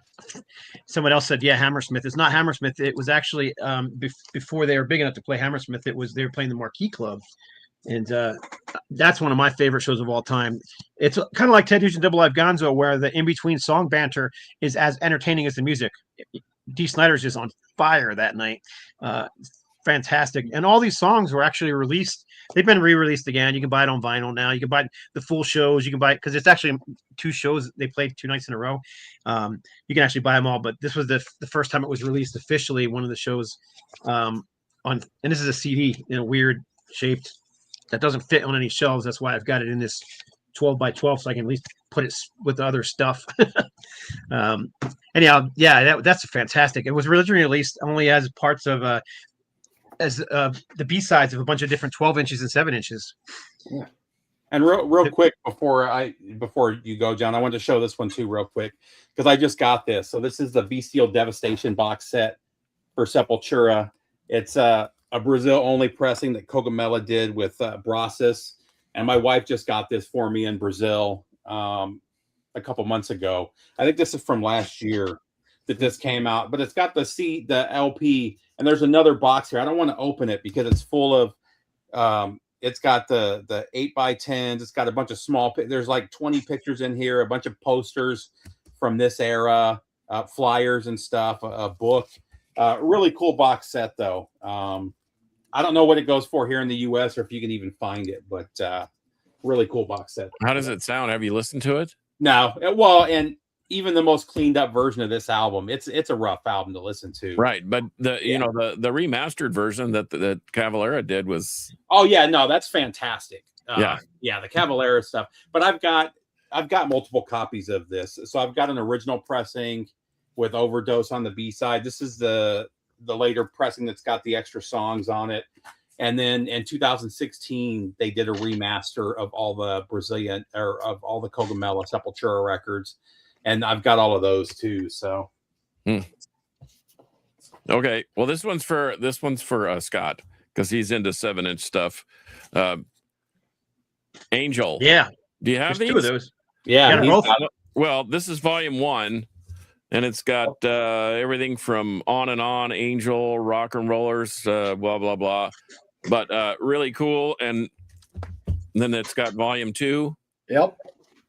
Speaker 1: someone else said, yeah, Hammersmith. It's not Hammersmith. It was actually before they were big enough to play Hammersmith. They were playing the Marquee Club. And that's one of my favorite shows of all time. It's kind of like Ted Hughes and Double Live Gonzo, where the in-between song banter is as entertaining as the music. Dee Snider's just on fire that night. Fantastic. And all these songs were actually released. They've been re-released again. You can buy it on vinyl now. You can buy the full shows. You can buy it because it's actually 2 shows. They played 2 nights in a row. You can actually buy them all. But this was the first time it was released officially, one of the shows and this is a CD in a weird shaped that doesn't fit on any shelves. That's why I've got it in this 12 by 12 so I can at least put it with other stuff. Anyhow, yeah, that's fantastic. It was originally released only as parts of the B-sides of a bunch of different 12 inches and 7 inches.
Speaker 4: Yeah. And real quick before you go, John, I wanted to show this one too real quick because I just got this. So this is the Bestial Devastation box set for Sepultura. It's a Brazil only pressing that Cogumella did with Brassus, and my wife just got this for me in Brazil a couple months ago. I think this is from last year that this came out, but it's got the LP, and there's another box here. I don't want to open it because it's full of it's got the 8x10s. It's got a bunch of there's like 20 pictures in here, a bunch of posters from this era, flyers and stuff, a book. Really cool box set though. I don't know what it goes for here in the US or if you can even find it, but really cool box set.
Speaker 2: How does it sound? Have you listened to it?
Speaker 4: No. Well, and even the most cleaned up version of this album, it's a rough album to listen to.
Speaker 2: Right. But the remastered version that Cavalera did was.
Speaker 4: Oh yeah, no, that's fantastic.
Speaker 2: Yeah,
Speaker 4: the Cavalera stuff. But I've got multiple copies of this. So I've got an original pressing with Overdose on the B side. This is the later pressing that's got the extra songs on it. And then in 2016, they did a remaster of all the Brazilian or of all the Cogumella Sepultura records. And I've got all of those too. So,
Speaker 2: Okay. Well, this one's for Scott. because he's into 7-inch stuff. Angel.
Speaker 1: Yeah,
Speaker 2: Do you have
Speaker 1: there's
Speaker 2: these?
Speaker 1: 2 of those.
Speaker 4: Yeah,
Speaker 1: Yeah,
Speaker 4: he's
Speaker 1: both.
Speaker 4: got it.
Speaker 2: Well, this is volume 1, and it's got everything from On and On, Angel, Rock and Rollers, blah blah blah. But really cool, and then it's got volume 2.
Speaker 3: Yep.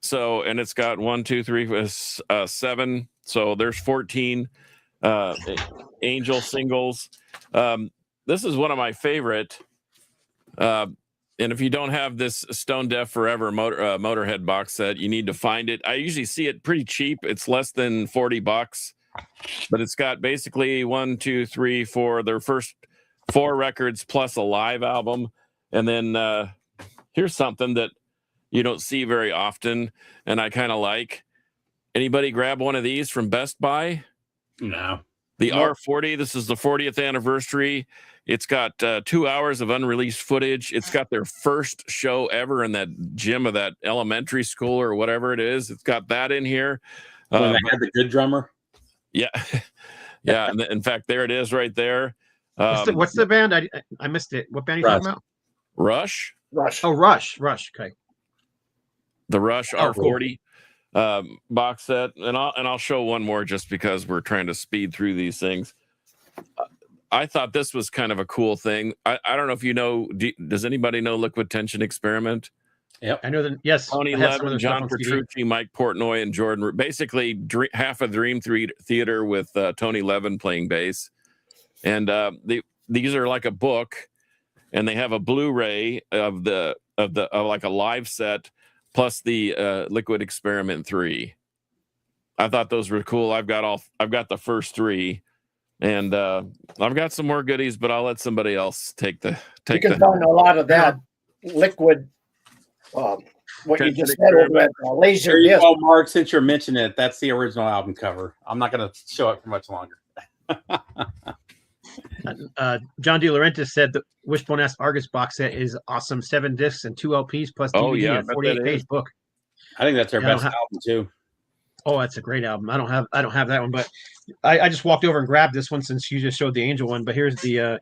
Speaker 2: So, and it's got 1, 2, 3, 7. So there's 14 Angel singles. This is one of my favorite. And if you don't have this Stone Deaf Forever Motorhead box set, you need to find it. I usually see it pretty cheap. It's less than $40, but it's got basically 1, 2, 3, 4, their first 4 records plus a live album. And then here's something that you don't see very often, and I kind of like. Anybody grab one of these from Best Buy?
Speaker 4: No.
Speaker 2: The
Speaker 3: Nope.
Speaker 2: R40. This is the 40th anniversary. It's got 2 hours of unreleased footage. It's got their first show ever in that gym of that elementary school or whatever it is. It's got that in here.
Speaker 4: When they had the good drummer.
Speaker 2: Yeah. Yeah. And in fact, there it is right there.
Speaker 1: What's the band? I missed it. What band are you talking about?
Speaker 2: Rush.
Speaker 3: Rush.
Speaker 1: Oh, Rush. Okay.
Speaker 2: The Rush
Speaker 1: Oh, cool.
Speaker 2: R40 box set, and I'll show one more just because we're trying to speed through these things. I thought this was kind of a cool thing. I don't know if you know. Does anybody know Liquid Tension Experiment?
Speaker 1: I know that. Yes,
Speaker 2: Tony
Speaker 1: I have some of
Speaker 2: Levin,
Speaker 1: their stuff
Speaker 2: John
Speaker 1: on CD.
Speaker 2: Petrucci, Mike Portnoy, and Jordan. Basically, half a Dream Theater with Tony Levin playing bass, and these are like a book, and they have a Blu-ray of like a live set plus the Liquid Experiment 3. I thought those were cool. I've got the first 3, and I've got some more goodies, but I'll let somebody else take
Speaker 3: You can find a lot of that liquid. What you just said over at Laser
Speaker 4: There you
Speaker 3: Disc.
Speaker 4: go, Mark. Since you're mentioning it, that's the original album cover. I'm not going to show it for much longer.
Speaker 1: John De Laurentiis said the Wishbone S Argus box set is awesome. 7 discs and 2 LPs plus DVD
Speaker 2: Oh, yeah, I
Speaker 1: and
Speaker 2: bet
Speaker 1: 48-page
Speaker 2: that
Speaker 1: book.
Speaker 4: I think that's their
Speaker 1: Yeah, I
Speaker 4: best
Speaker 1: don't
Speaker 4: album too.
Speaker 1: Oh, that's a great album. I don't have that one, but I just walked over and grabbed this one since you just showed the Angel one. But here's the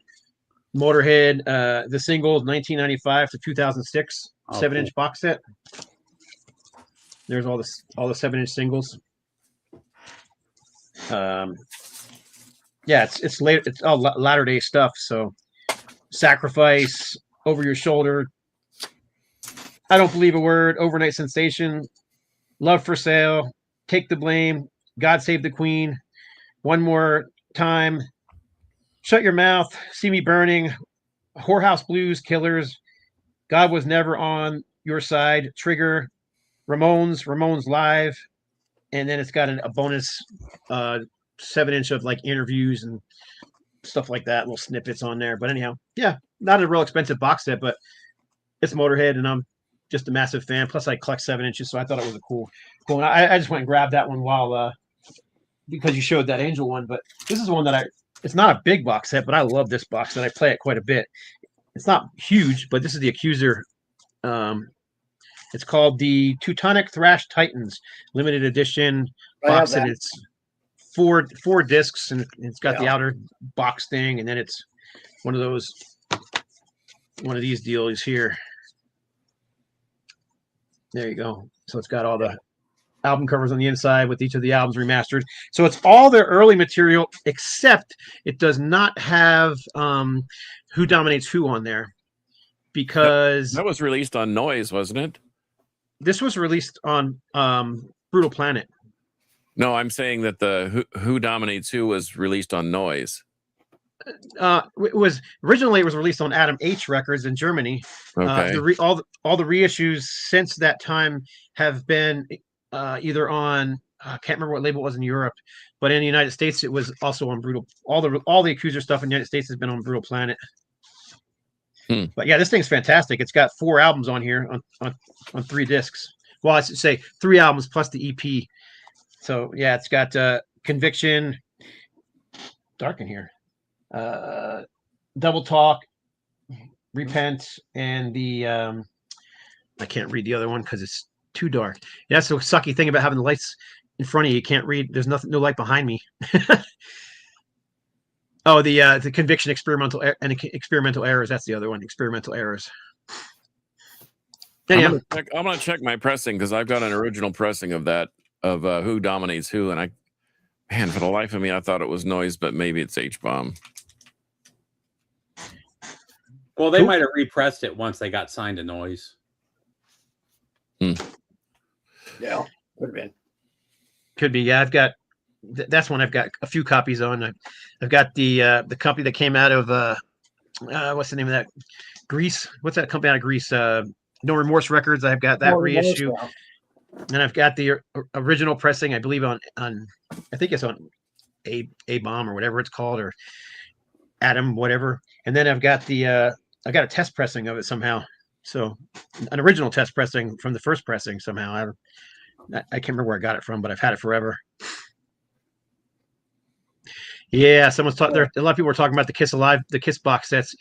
Speaker 1: Motorhead, the singles 1995 to 2006
Speaker 4: Oh,
Speaker 1: 7-inch box set. There's all the 7-inch singles. Yeah, it's late. It's all latter day stuff. So, Sacrifice, Over Your Shoulder, I Don't Believe a Word, Overnight Sensation, Love for Sale, Take the Blame, God Save the Queen, One More Time, Shut Your Mouth, See Me Burning, Whorehouse Blues, Killers, God Was Never on Your Side, Trigger, Ramones Live, and then it's got a bonus 7-inch of like interviews and stuff like that, little snippets on there. But anyhow, yeah, not a real expensive box set, but it's Motorhead, and I'm just a massive fan. Plus, I collect 7-inches, so I thought it was a cool. And I just went and grabbed that one while because you showed that Angel one. But this is one that it's not a big box set, but I love this box set. I play it quite a bit. It's not huge, but this is the Accuser. It's called the Teutonic Thrash Titans limited edition box set. It's four discs, and it's got the outer box thing, and then it's one of these deals here. There you go. So it's got all the album covers on the inside with each of the albums remastered. So it's all their early material, except it does not have Who Dominates Who on there, because
Speaker 2: that was released on Noise, wasn't it?
Speaker 1: This was released on Brutal Planet.
Speaker 2: No, I'm saying that the Who Dominates Who was released on Noise.
Speaker 1: It was released on Adam H Records in Germany.
Speaker 2: Okay.
Speaker 1: All the reissues since that time have been either on I can't remember what label it was in Europe, but in the United States it was also on Brutal. All the Accuser stuff in the United States has been on Brutal Planet. But yeah, this thing's fantastic. It's got 4 albums on here on 3 discs. Well, I should say 3 albums plus the EP. So yeah, it's got Conviction, dark in here, Double Talk, Repent, and the I can't read the other one because it's too dark. Yeah, that's the sucky thing about having the lights in front of you. You can't read. There's no light behind me. Oh, the Conviction Experimental Errors. That's the other one. Experimental Errors. Anyhow,
Speaker 2: I'm gonna check my pressing because I've got an original pressing of that of Who Dominates Who, and man, for the life of me, I thought it was Noise, but maybe it's H-Bomb.
Speaker 4: Well, they
Speaker 1: Cool.
Speaker 4: might have repressed it once they got signed to Noise.
Speaker 3: Yeah, could have been.
Speaker 1: could be. Yeah, I've got. That's one I've got a few copies on. I've got the company that came out of what's the name of that? Greece. What's that company out of Greece? No Remorse Records. I've got that
Speaker 3: No Remorse,
Speaker 1: reissue,
Speaker 3: yeah.
Speaker 1: and I've got the original pressing. I believe on I think it's on A Bomb or whatever it's called, or Atom, whatever. And then I've got I got a test pressing of it somehow. So an original test pressing from the first pressing somehow. I can't remember where I got it from, but I've had it forever. Yeah, someone's talking there. A lot of people were talking about the Kiss Alive, the Kiss box sets.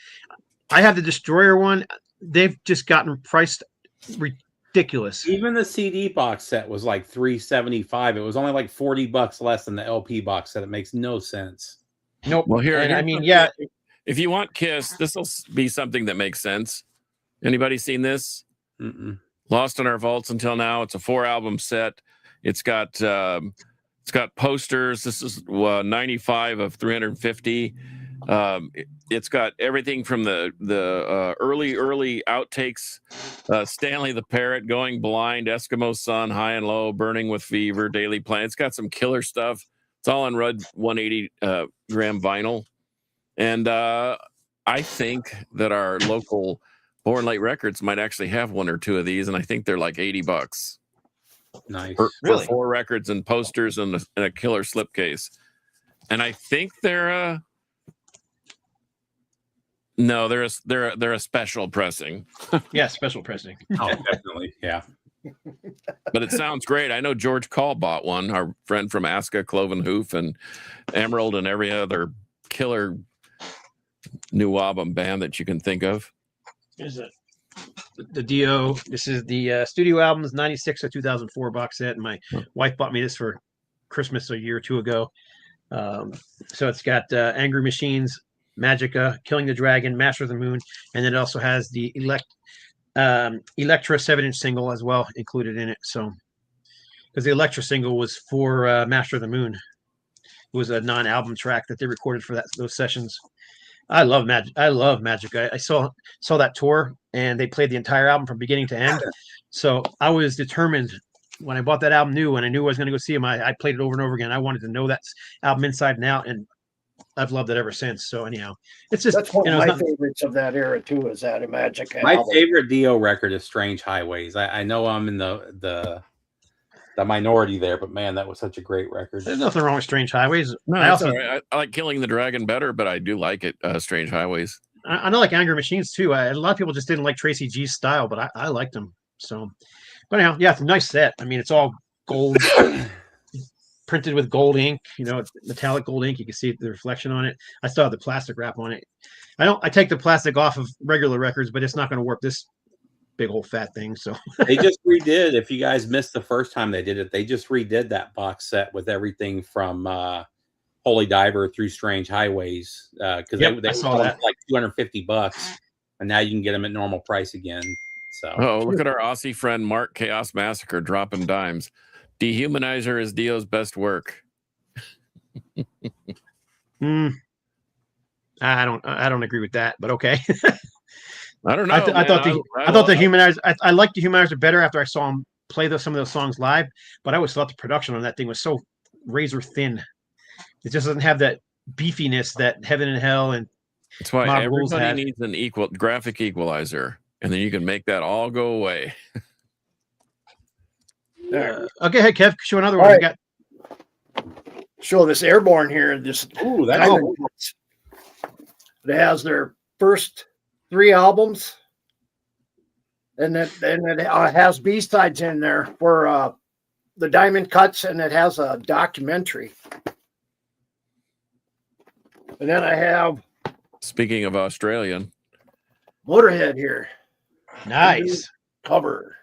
Speaker 1: I have the Destroyer one. They've just gotten priced ridiculous.
Speaker 4: Even the CD box set was like $375. It was only like $40 less than the LP box set. It makes no sense.
Speaker 1: Nope.
Speaker 2: Well, here,
Speaker 1: and I
Speaker 2: here's
Speaker 1: mean,
Speaker 2: something
Speaker 1: yeah,
Speaker 2: that- if you want Kiss, this will be something that makes sense. Anybody seen this?
Speaker 4: Mm-mm.
Speaker 2: Lost in Our Vaults Until Now. It's a 4-album set. It's got posters. This is 95 of 350. It's got everything from the early outtakes. Stanley the Parrot, Going Blind, Eskimo Sun, High and Low, Burning with Fever, Daily Plan. It's got some killer stuff. It's all on red 180 gram vinyl. And I think that our local Born Late Records might actually have one or two of these, and I think they're like $80
Speaker 4: Nice.
Speaker 2: for
Speaker 1: Really?
Speaker 2: 4 records and posters and a killer slipcase. And I think they're no, they're a special pressing,
Speaker 1: yeah, special pressing.
Speaker 4: Oh, definitely. Yeah.
Speaker 2: but it sounds great. I know George Call bought one. Our friend from Aska, Cloven Hoof, and Emerald, and every other killer new album band that you can think of.
Speaker 1: Here's the Dio. This is the studio albums 96 or 2004 box set. And my wife bought me this for Christmas a year or two ago. So it's got Angry Machines, Magica, Killing the Dragon, Master of the Moon, and then it also has the Electra 7-inch single as well included in it. So because the Electra single was for Master of the Moon, it was a non-album track that they recorded for those sessions. I love Magic. I love Magic. I saw that tour, and they played the entire album from beginning to end. So I was determined when I bought that album new, and I knew I was going to go see him. I played it over and over again. I wanted to know that album inside and out, and I've loved it ever since. So anyhow, it's just
Speaker 3: That's one of my
Speaker 1: it's not-
Speaker 3: favorites of that era too. Is that a Magic
Speaker 4: My
Speaker 3: album.
Speaker 4: favorite Dio record is Strange Highways. I know I'm in the minority there, but man, that was such a great record.
Speaker 1: there's nothing wrong with Strange Highways.
Speaker 2: No,
Speaker 1: I also
Speaker 2: all right. I like Killing the Dragon better, but I do like it. Strange Highways.
Speaker 1: I know like Angry Machines too. A lot of people just didn't like Tracy G's style, but I liked him. So, but anyhow, yeah, it's a nice set. I mean, it's all gold, printed with gold ink. You know, it's metallic gold ink. You can see the reflection on it. I still have the plastic wrap on it. I take the plastic off of regular records, but it's not going to work this big old fat thing. So
Speaker 4: They just redid. If you guys missed the first time they did it, they just redid that box set with everything from Holy Diver through Strange Highways because
Speaker 1: Yep,
Speaker 4: they
Speaker 1: I saw
Speaker 4: sold them
Speaker 1: that.
Speaker 4: for like $250, and now you can get them at normal price again. So
Speaker 2: Oh, look at our Aussie friend Mark Chaos Massacre dropping dimes. Dehumanizer is Dio's best work.
Speaker 1: I don't agree with that, but okay.
Speaker 2: I don't know.
Speaker 1: I thought the Humanizer. I liked the Humanizer better after I saw him play some of those songs live. But I always thought the production on that thing was so razor thin. It just doesn't have that beefiness that Heaven and Hell and
Speaker 2: That's why
Speaker 1: Mob Rules
Speaker 2: everybody
Speaker 1: had.
Speaker 2: needs an graphic equalizer, and then you can make that all go away.
Speaker 1: okay, hey Kev, show another
Speaker 3: All
Speaker 1: one.
Speaker 3: right.
Speaker 1: We got
Speaker 3: Show this Airborne here. This
Speaker 4: ooh, that's
Speaker 3: Diamond
Speaker 4: cool.
Speaker 3: Box. It has their first 3 albums, and it has B-sides in there for the Diamond Cuts, and it has a documentary. And then I have
Speaker 2: Speaking of Australian,
Speaker 3: Motorhead here
Speaker 1: nice.
Speaker 3: cover.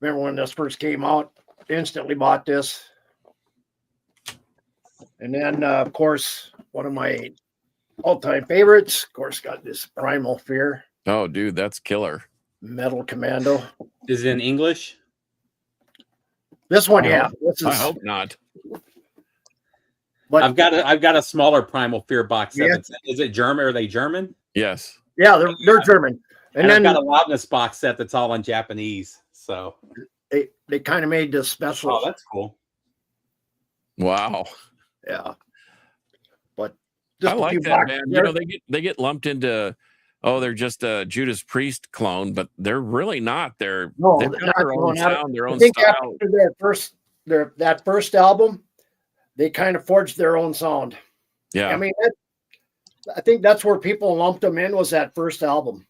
Speaker 3: Remember when this first came out? Instantly bought this. And then, of course, one of my all-time favorites, of course, got this Primal Fear
Speaker 2: Oh, dude, that's killer.
Speaker 3: Metal Commando.
Speaker 4: Is it in English?
Speaker 3: This one,
Speaker 2: I
Speaker 3: yeah.
Speaker 2: hope-
Speaker 3: This is,
Speaker 2: I hope not.
Speaker 3: but
Speaker 4: I've got a smaller Primal Fear box set.
Speaker 3: Yeah.
Speaker 4: Is it German? Are they German?
Speaker 2: Yes.
Speaker 3: yeah, they're German.
Speaker 4: And
Speaker 3: And
Speaker 4: I've
Speaker 3: then
Speaker 4: got a Loudness box set that's all in Japanese. So,
Speaker 3: they kind of made this special.
Speaker 4: oh, that's cool.
Speaker 2: Wow.
Speaker 3: Yeah. But
Speaker 2: I
Speaker 3: a
Speaker 2: like
Speaker 3: few
Speaker 2: that,
Speaker 3: boxes
Speaker 2: man.
Speaker 3: there.
Speaker 2: You know, they get lumped into, oh, they're just a Judas Priest clone, but they're really not. They've
Speaker 3: No,
Speaker 2: got
Speaker 3: they're not.
Speaker 2: their own
Speaker 3: No, not-
Speaker 2: sound, their
Speaker 3: I
Speaker 2: own
Speaker 3: think
Speaker 2: style.
Speaker 3: after that first album, they kind of forged their own sound.
Speaker 2: Yeah.
Speaker 3: I mean, I think that's where people lumped them in, was that first album.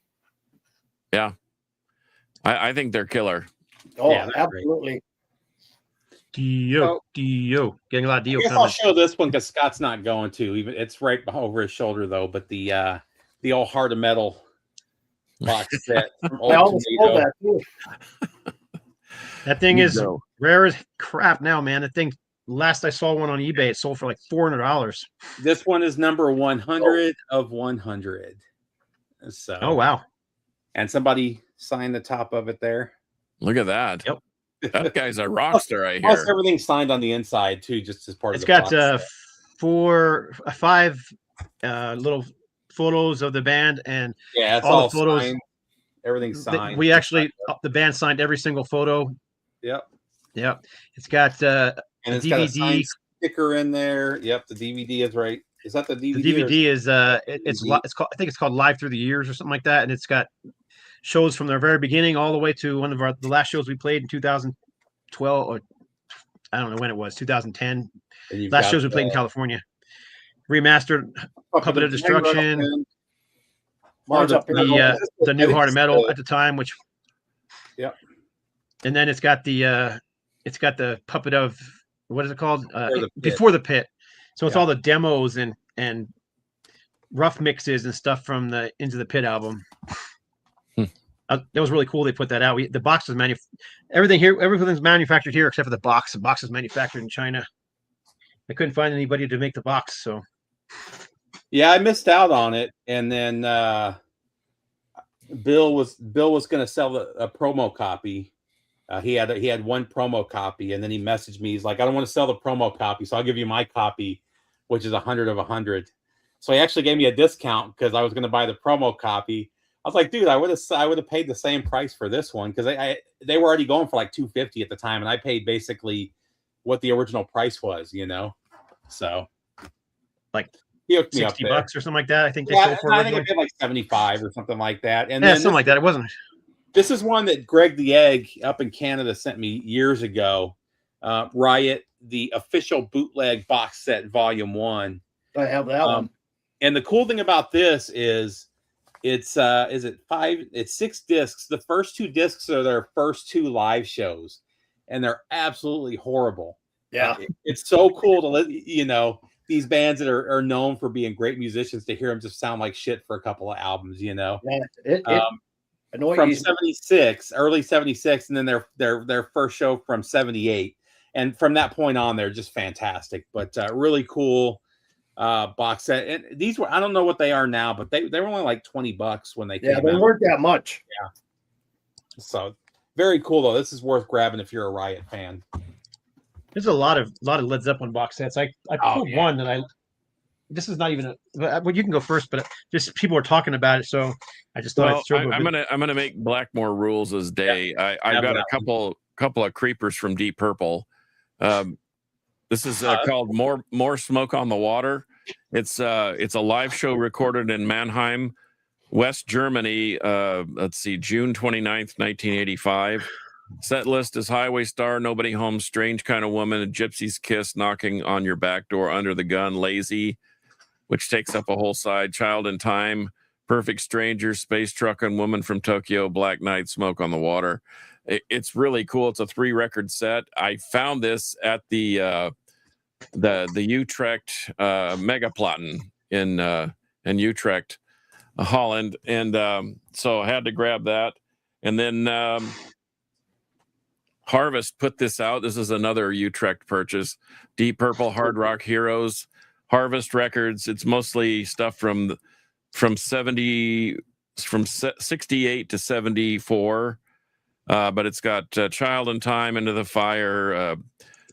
Speaker 2: I think they're killer.
Speaker 3: Oh,
Speaker 4: Yeah, they're great.
Speaker 3: absolutely.
Speaker 1: Dio, Dio. Getting a lot of
Speaker 4: I
Speaker 1: Dio
Speaker 4: guess I'll
Speaker 1: coming.
Speaker 4: show this one because Scott's not going to. Even it's right over his shoulder though. But the old Heart of Metal box set from
Speaker 3: I
Speaker 4: Old
Speaker 3: almost told
Speaker 4: Tomato.
Speaker 3: that too.
Speaker 1: That thing
Speaker 2: You
Speaker 1: is
Speaker 2: go.
Speaker 1: rare as crap now, man. The thing, last I saw one on eBay, it sold for like $400.
Speaker 4: This one is number 100 of 100. So,
Speaker 1: Oh, wow.
Speaker 4: and somebody signed the top of it there.
Speaker 2: Look at that.
Speaker 1: Yep.
Speaker 2: That guy's a rock star, I
Speaker 4: Plus,
Speaker 2: hear.
Speaker 4: everything's signed on the inside too, just as part
Speaker 1: It's
Speaker 4: of the
Speaker 1: got
Speaker 4: box set.
Speaker 1: 5 little photos of the band, and
Speaker 4: Yeah, it's
Speaker 1: all the
Speaker 4: all
Speaker 1: photos-
Speaker 4: signed. Everything's signed.
Speaker 1: we actually, the band signed every single photo.
Speaker 4: Yep.
Speaker 1: Yep. It's got
Speaker 4: And
Speaker 1: a
Speaker 4: it's got a
Speaker 1: DVD.
Speaker 4: signed sticker in there. Yep, the DVD is right. Is that the DVD?
Speaker 1: The
Speaker 4: or-
Speaker 1: DVD is it's
Speaker 4: DVD?
Speaker 1: it's called, I think it's called Live Through the Years or something like that, and it's got shows from their very beginning all the way to one of the last shows we played in 2012, or I don't know when it was, 2010.
Speaker 4: And you've
Speaker 1: Last
Speaker 4: got
Speaker 1: shows we played in California. Remastered Puppet of Destruction.
Speaker 3: Mine's up in
Speaker 1: the new Heart of Metal at the time, which
Speaker 4: Yep.
Speaker 1: And then it's got the Puppet of, what is it called?
Speaker 4: the Pit.
Speaker 1: Before the Pit. So it's
Speaker 4: Yeah.
Speaker 1: all the demos and rough mixes and stuff from the Into the Pit album. That was really cool. They put that out. The box is everything's manufactured here except for the box. The box is manufactured in China. I couldn't find anybody to make the box, so
Speaker 4: Yeah, I missed out on it, and then Bill was going to sell a promo copy. He had one promo copy, and then he messaged me. He's like, "I don't want to sell the promo copy, so I'll give you my copy, which is 100 of 100." So he actually gave me a discount because I was going to buy the promo copy. I was like, "Dude, I would have paid the same price for this one because they were already going for like $250 at the time, and I paid basically what the original price was, you know." So
Speaker 1: like
Speaker 4: he hooked me up
Speaker 1: $60
Speaker 4: there.
Speaker 1: or something like that. I think they
Speaker 4: Yeah,
Speaker 1: sold for
Speaker 4: I think I
Speaker 1: originally.
Speaker 4: paid like 75 or something like that. And
Speaker 1: Yeah,
Speaker 4: then
Speaker 1: something like that. It wasn't.
Speaker 4: this is one that Greg the Egg up in Canada sent me years ago. Riot, the official bootleg box set, Volume 1.
Speaker 3: I have that one.
Speaker 4: And the cool thing about this is it's 6 discs. The first 2 discs are their first 2 live shows, and they're absolutely horrible.
Speaker 3: Yeah.
Speaker 4: It's so cool to let these bands that are known for being great musicians to hear them just sound like shit for a couple of albums,
Speaker 3: Yeah. It annoyed
Speaker 4: from
Speaker 3: me.
Speaker 4: 76, early 76, and then their first show from 78. And from that point on, they're just fantastic, but really cool box set. And these were, I don't know what they are now, but they were only like $20 when they
Speaker 3: Yeah,
Speaker 4: came
Speaker 3: they
Speaker 4: out.
Speaker 3: weren't that much.
Speaker 4: So very cool though. This is worth grabbing if you're a Riot fan.
Speaker 1: There's a lot of Led Zeppelin box sets. I pulled one that this is not even well, you can go first, but just people are talking about it, so I just thought
Speaker 2: Well,
Speaker 1: I'd throw it.
Speaker 2: I'm gonna make Blackmore rules as day. I've got a couple of creepers from Deep Purple. This is called More Smoke on the Water. It's a live show recorded in Mannheim, West Germany. Let's see, June 29th, 1985. Set list is Highway Star, Nobody Home, Strange Kind of Woman, A Gypsy's Kiss, Knocking on Your Back Door, Under the Gun, Lazy, which takes up a whole side, Child in Time, Perfect Stranger, Space Truck and Woman from Tokyo, Black Knight, Smoke on the Water. It's really cool. It's a 3-record set. I found this at the Utrecht Megaplaten in Utrecht, Holland, and so I had to grab that. And then Harvest put this out. This is another Utrecht purchase. Deep Purple Hard Rock Heroes, Harvest Records. It's mostly stuff from 68 to 74. But it's got Child in Time, Into the Fire,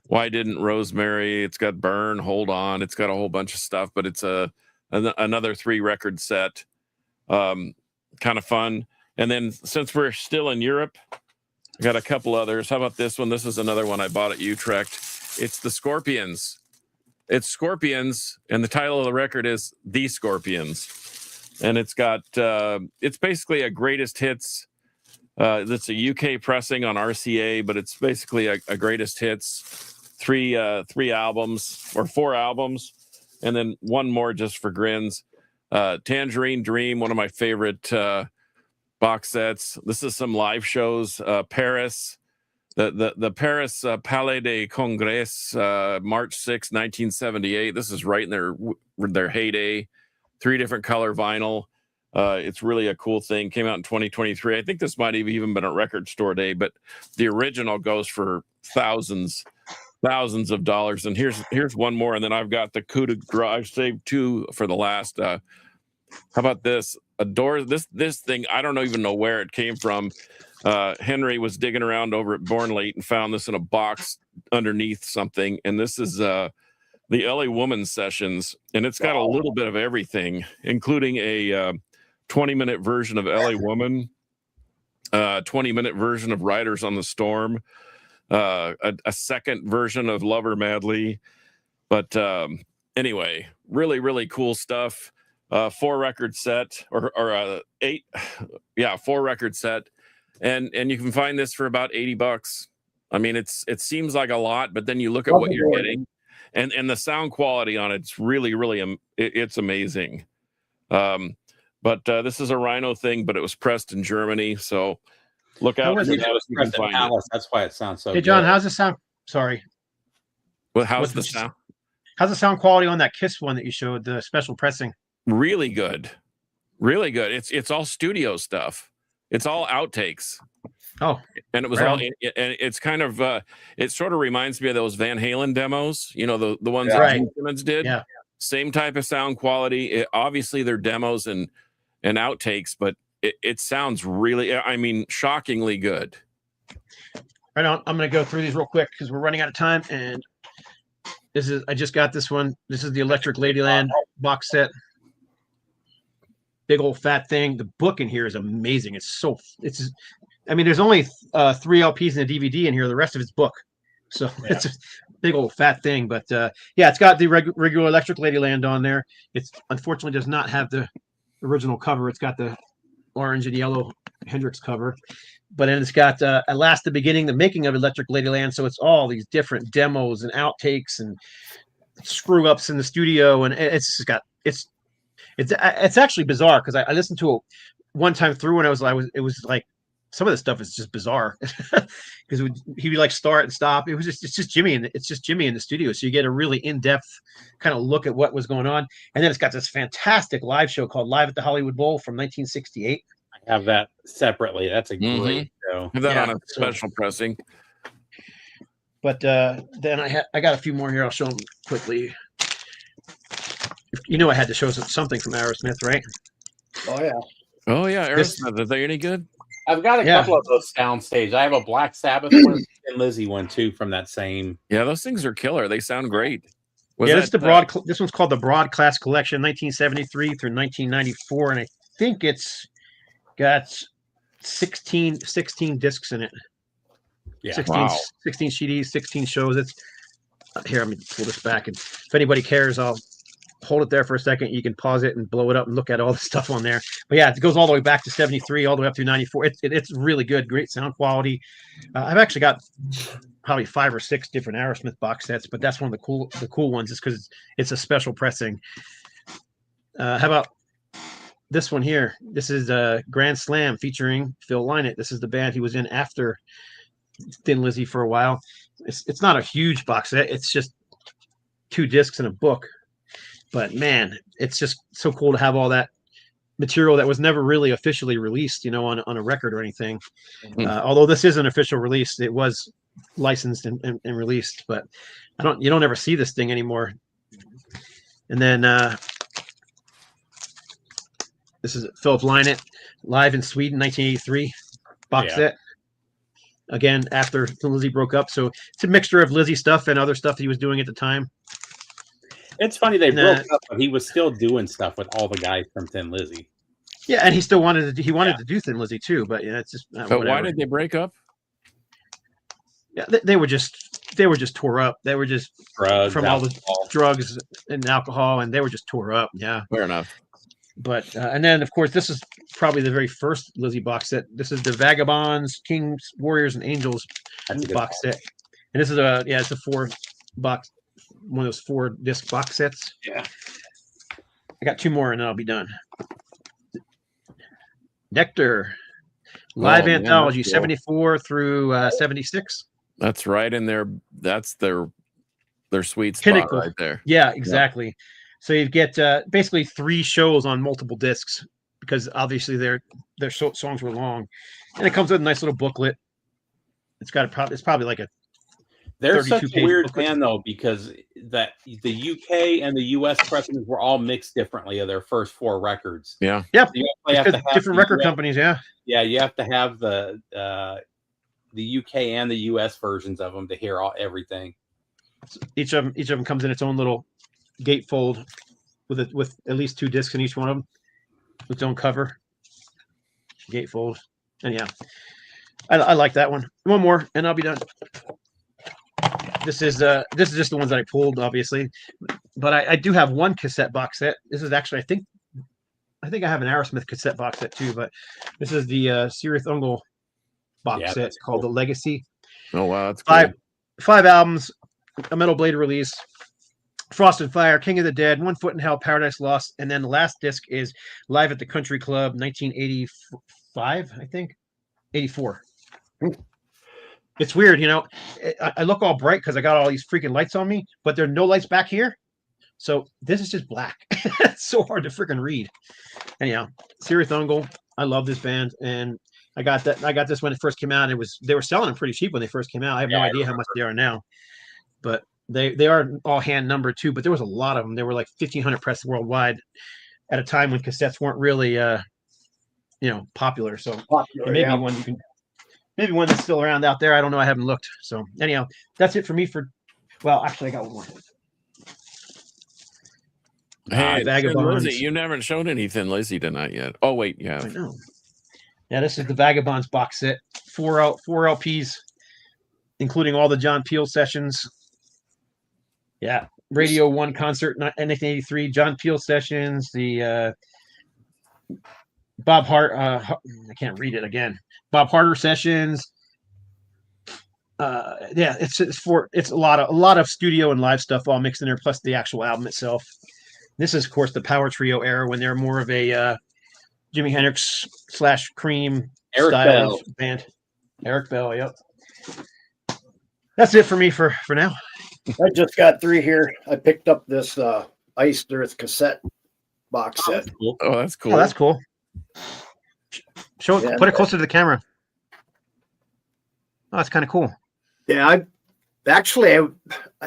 Speaker 2: Why Didn't Rosemary? It's got Burn, Hold On. It's got a whole bunch of stuff, but it's another 3-record set. Kind of fun. And then since we're still in Europe, I got a couple others. How about this one? This is another one I bought at Utrecht. It's the Scorpions. It's Scorpions, and the title of the record is The Scorpions. And it's got, it's basically a greatest hits. That's a UK pressing on RCA, but it's basically a greatest hits. Three albums or 4 albums, and then one more just for grins. Tangerine Dream, one of my favorite box sets. This is some live shows. Paris, the Paris Palais des Congrès, March 6, 1978. This is right in their heyday. 3 different color vinyl. It's really a cool thing. Came out in 2023. I think this might have even been a record store day, but the original goes for thousands of dollars. And here's one more, and then I've got the coup de grace. I've saved 2 for the last. How about this? Adore this thing. I don't even know where it came from. Henry was digging around over at Born Late and found this in a box underneath something. And this is the LA Woman Sessions, and it's got a little bit of everything, including a 20-minute version of LA Woman, 20-minute version of Riders on the Storm, a second version of Lover Madly. But anyway, really, really cool stuff. 4-record set or 8. Yeah, 4-record set. And you can find this for about $80. I mean, it seems like a lot, but then you look at what you're getting. And the sound quality on it's really, really, it's amazing. But this is a Rhino thing, but it was pressed in Germany. So look out.
Speaker 1: Was it?
Speaker 4: That's why it sounds so
Speaker 1: Hey, John,
Speaker 4: good.
Speaker 1: how's the sound? Sorry.
Speaker 2: Well, how's the sound?
Speaker 1: How's the sound quality on that Kiss one that you showed, the special pressing?
Speaker 2: Really good. Really good. It's all studio stuff. It's all outtakes.
Speaker 1: Oh,
Speaker 2: and it was
Speaker 1: right
Speaker 2: all,
Speaker 1: on.
Speaker 2: and it's kind of, it sort of reminds me of those Van Halen demos, you know, the ones
Speaker 1: Yeah.
Speaker 2: that
Speaker 1: Right.
Speaker 2: Gene Simmons did.
Speaker 1: Yeah.
Speaker 2: Same type of sound quality. Obviously, they're demos and outtakes, but it sounds really, I mean, shockingly good.
Speaker 1: Right on. I'm going to go through these real quick because we're running out of time. And I just got this one. This is the Electric Ladyland box set. Big old fat thing. The book in here is amazing. I mean, there's only 3 LPs and a DVD in here. The rest of it's book. So it's a big old fat thing. But yeah, it's got the regular Electric Ladyland on there. It's unfortunately does not have the original cover. It's got the orange and yellow Hendrix cover. But then it's got at last the beginning, the making of Electric Ladyland. So it's all these different demos and outtakes and screw ups in the studio. And it's actually bizarre because I listened to it one time through and it was like, some of the stuff is just bizarre because he'd be like start and stop. It's just Jimmy in the studio. So you get a really in-depth kind of look at what was going on. And then it's got this fantastic live show called Live at the Hollywood Bowl from 1968.
Speaker 4: I have that separately. That's a great show.
Speaker 2: Have that
Speaker 1: Yeah,
Speaker 2: on a special pressing.
Speaker 1: But then I got a few more here. I'll show them quickly. You know, I had to show something from Aerosmith, right?
Speaker 3: Oh yeah.
Speaker 2: Oh yeah, Aerosmith. Are they any good?
Speaker 4: I've got a couple of those soundstage. I have a Black Sabbath one and Lizzie one too from that same.
Speaker 2: Yeah, those things are killer. They sound great.
Speaker 1: This one's called the Broad Class Collection, 1973 through 1994, and I think it's got 16 discs in it.
Speaker 4: Yeah.
Speaker 1: 16 CDs, 16 shows. It's here. Let me pull this back, and if anybody cares, I'll hold it there for a second. You can pause it and blow it up and look at all the stuff on there. But yeah, it goes all the way back to 73, all the way up to 94. It's really good, great sound quality. I've actually got probably 5 or 6 different Aerosmith box sets, but that's one of the cool ones, is because it's a special pressing. How about this one here? This is Grand Slam featuring Phil Lynott. This is the band he was in after Thin Lizzy for a while. It's not a huge box set. It's just 2 discs and a book. But man, it's just so cool to have all that material that was never really officially released, you know, on a record or anything. Although this is an official release, it was licensed and released, but you don't ever see this thing anymore. And then this is Philip Lynott, live in Sweden, 1983 box set. Again, after Lizzie broke up. So it's a mixture of Lizzie stuff and other stuff he was doing at the time.
Speaker 4: It's funny they broke up, but he was still doing stuff with all the guys from Thin Lizzy.
Speaker 1: Yeah, and he still wanted to do Thin Lizzy too, but yeah, it's just.
Speaker 2: But why did they break up?
Speaker 1: Yeah, they were just tore up. They were just
Speaker 4: Drugs,
Speaker 1: from
Speaker 4: alcohol.
Speaker 1: all the drugs and alcohol, and they were just tore up. Yeah,
Speaker 2: Fair enough.
Speaker 1: but and then of course this is probably the very first Lizzie box set. This is the Vagabonds, Kings, Warriors, and Angels
Speaker 4: That's a good
Speaker 1: box
Speaker 4: one.
Speaker 1: set, and this is it's a 4-box, one of those 4-disc box sets.
Speaker 4: Yeah.
Speaker 1: I got 2 more, and then I'll be done. Nectar. Live
Speaker 2: man,
Speaker 1: anthology,
Speaker 2: that's cool.
Speaker 1: 74 through 76.
Speaker 2: That's right in there. That's their sweet spot
Speaker 1: Pinnacle.
Speaker 2: right there.
Speaker 1: Yeah, exactly. So you get basically 3 shows on multiple discs because obviously their songs were long, and it comes with a nice little booklet. It's probably like a.
Speaker 4: They're such a
Speaker 1: 32-page
Speaker 4: weird
Speaker 1: booklet.
Speaker 4: band though, because that the UK and the US precedents were all mixed differently of their first 4 records.
Speaker 2: Yeah.
Speaker 1: Yep.
Speaker 4: So you actually have
Speaker 1: Because
Speaker 4: to have
Speaker 1: different
Speaker 4: the
Speaker 1: record
Speaker 4: US
Speaker 1: companies, yeah.
Speaker 4: Yeah, you have to have the UK and the US versions of them to hear everything.
Speaker 1: Each of them comes in its own little gatefold with at least 2 discs in each one of them, with its own cover. Gatefold, and yeah, I like that one. One more, and I'll be done. This is just the ones that I pulled, obviously, but I do have one cassette box set. This is actually I think I have an Aerosmith cassette box set too, but this is the Sirith Ungol box set called The Legacy.
Speaker 2: Oh wow, that's cool.
Speaker 1: 5 albums, a Metal Blade release, Frost and Fire, King of the Dead, One Foot in Hell, Paradise Lost, and then the last disc is Live at the Country Club, 1985, I think, 84. It's weird, I look all bright because I got all these freaking lights on me, but there are no lights back here. So this is just black. It's so hard to freaking read. Anyhow, Sirith Ungol, I love this band, and I got this when it first came out. They were selling them pretty cheap when they first came out. I have no idea how much they are now, but they are all hand numbered too. But there was a lot of them. There were like 1,500 pressed worldwide at a time when cassettes weren't really popular. So maybe one that's still around out there. I don't know. I haven't looked. So anyhow, that's it for me. Actually, I got one more.
Speaker 2: Hey,
Speaker 1: Vagabonds.
Speaker 2: Lizzy, you never shown any Thin Lizzy tonight yet. Oh wait, yeah.
Speaker 1: I know. Yeah, this is the Vagabonds box set. 4 LPs, including all the John Peel sessions. Yeah, Radio 1 concert, 1983, John Peel sessions, the Bob Hart. I can't read it again. Bob Harder sessions. It's a lot of studio and live stuff all mixed in there, plus the actual album itself. This is, of course, the Power Trio era when they're more of a Jimi Hendrix / Cream style band. Eric Bell, yep. That's it for me for now.
Speaker 3: I just got 3 here. I picked up this Iced Earth cassette box set.
Speaker 2: Oh, that's cool.
Speaker 1: Oh, that's cool. Show it. Put it closer to the camera. Oh, that's kind of cool.
Speaker 3: Yeah, I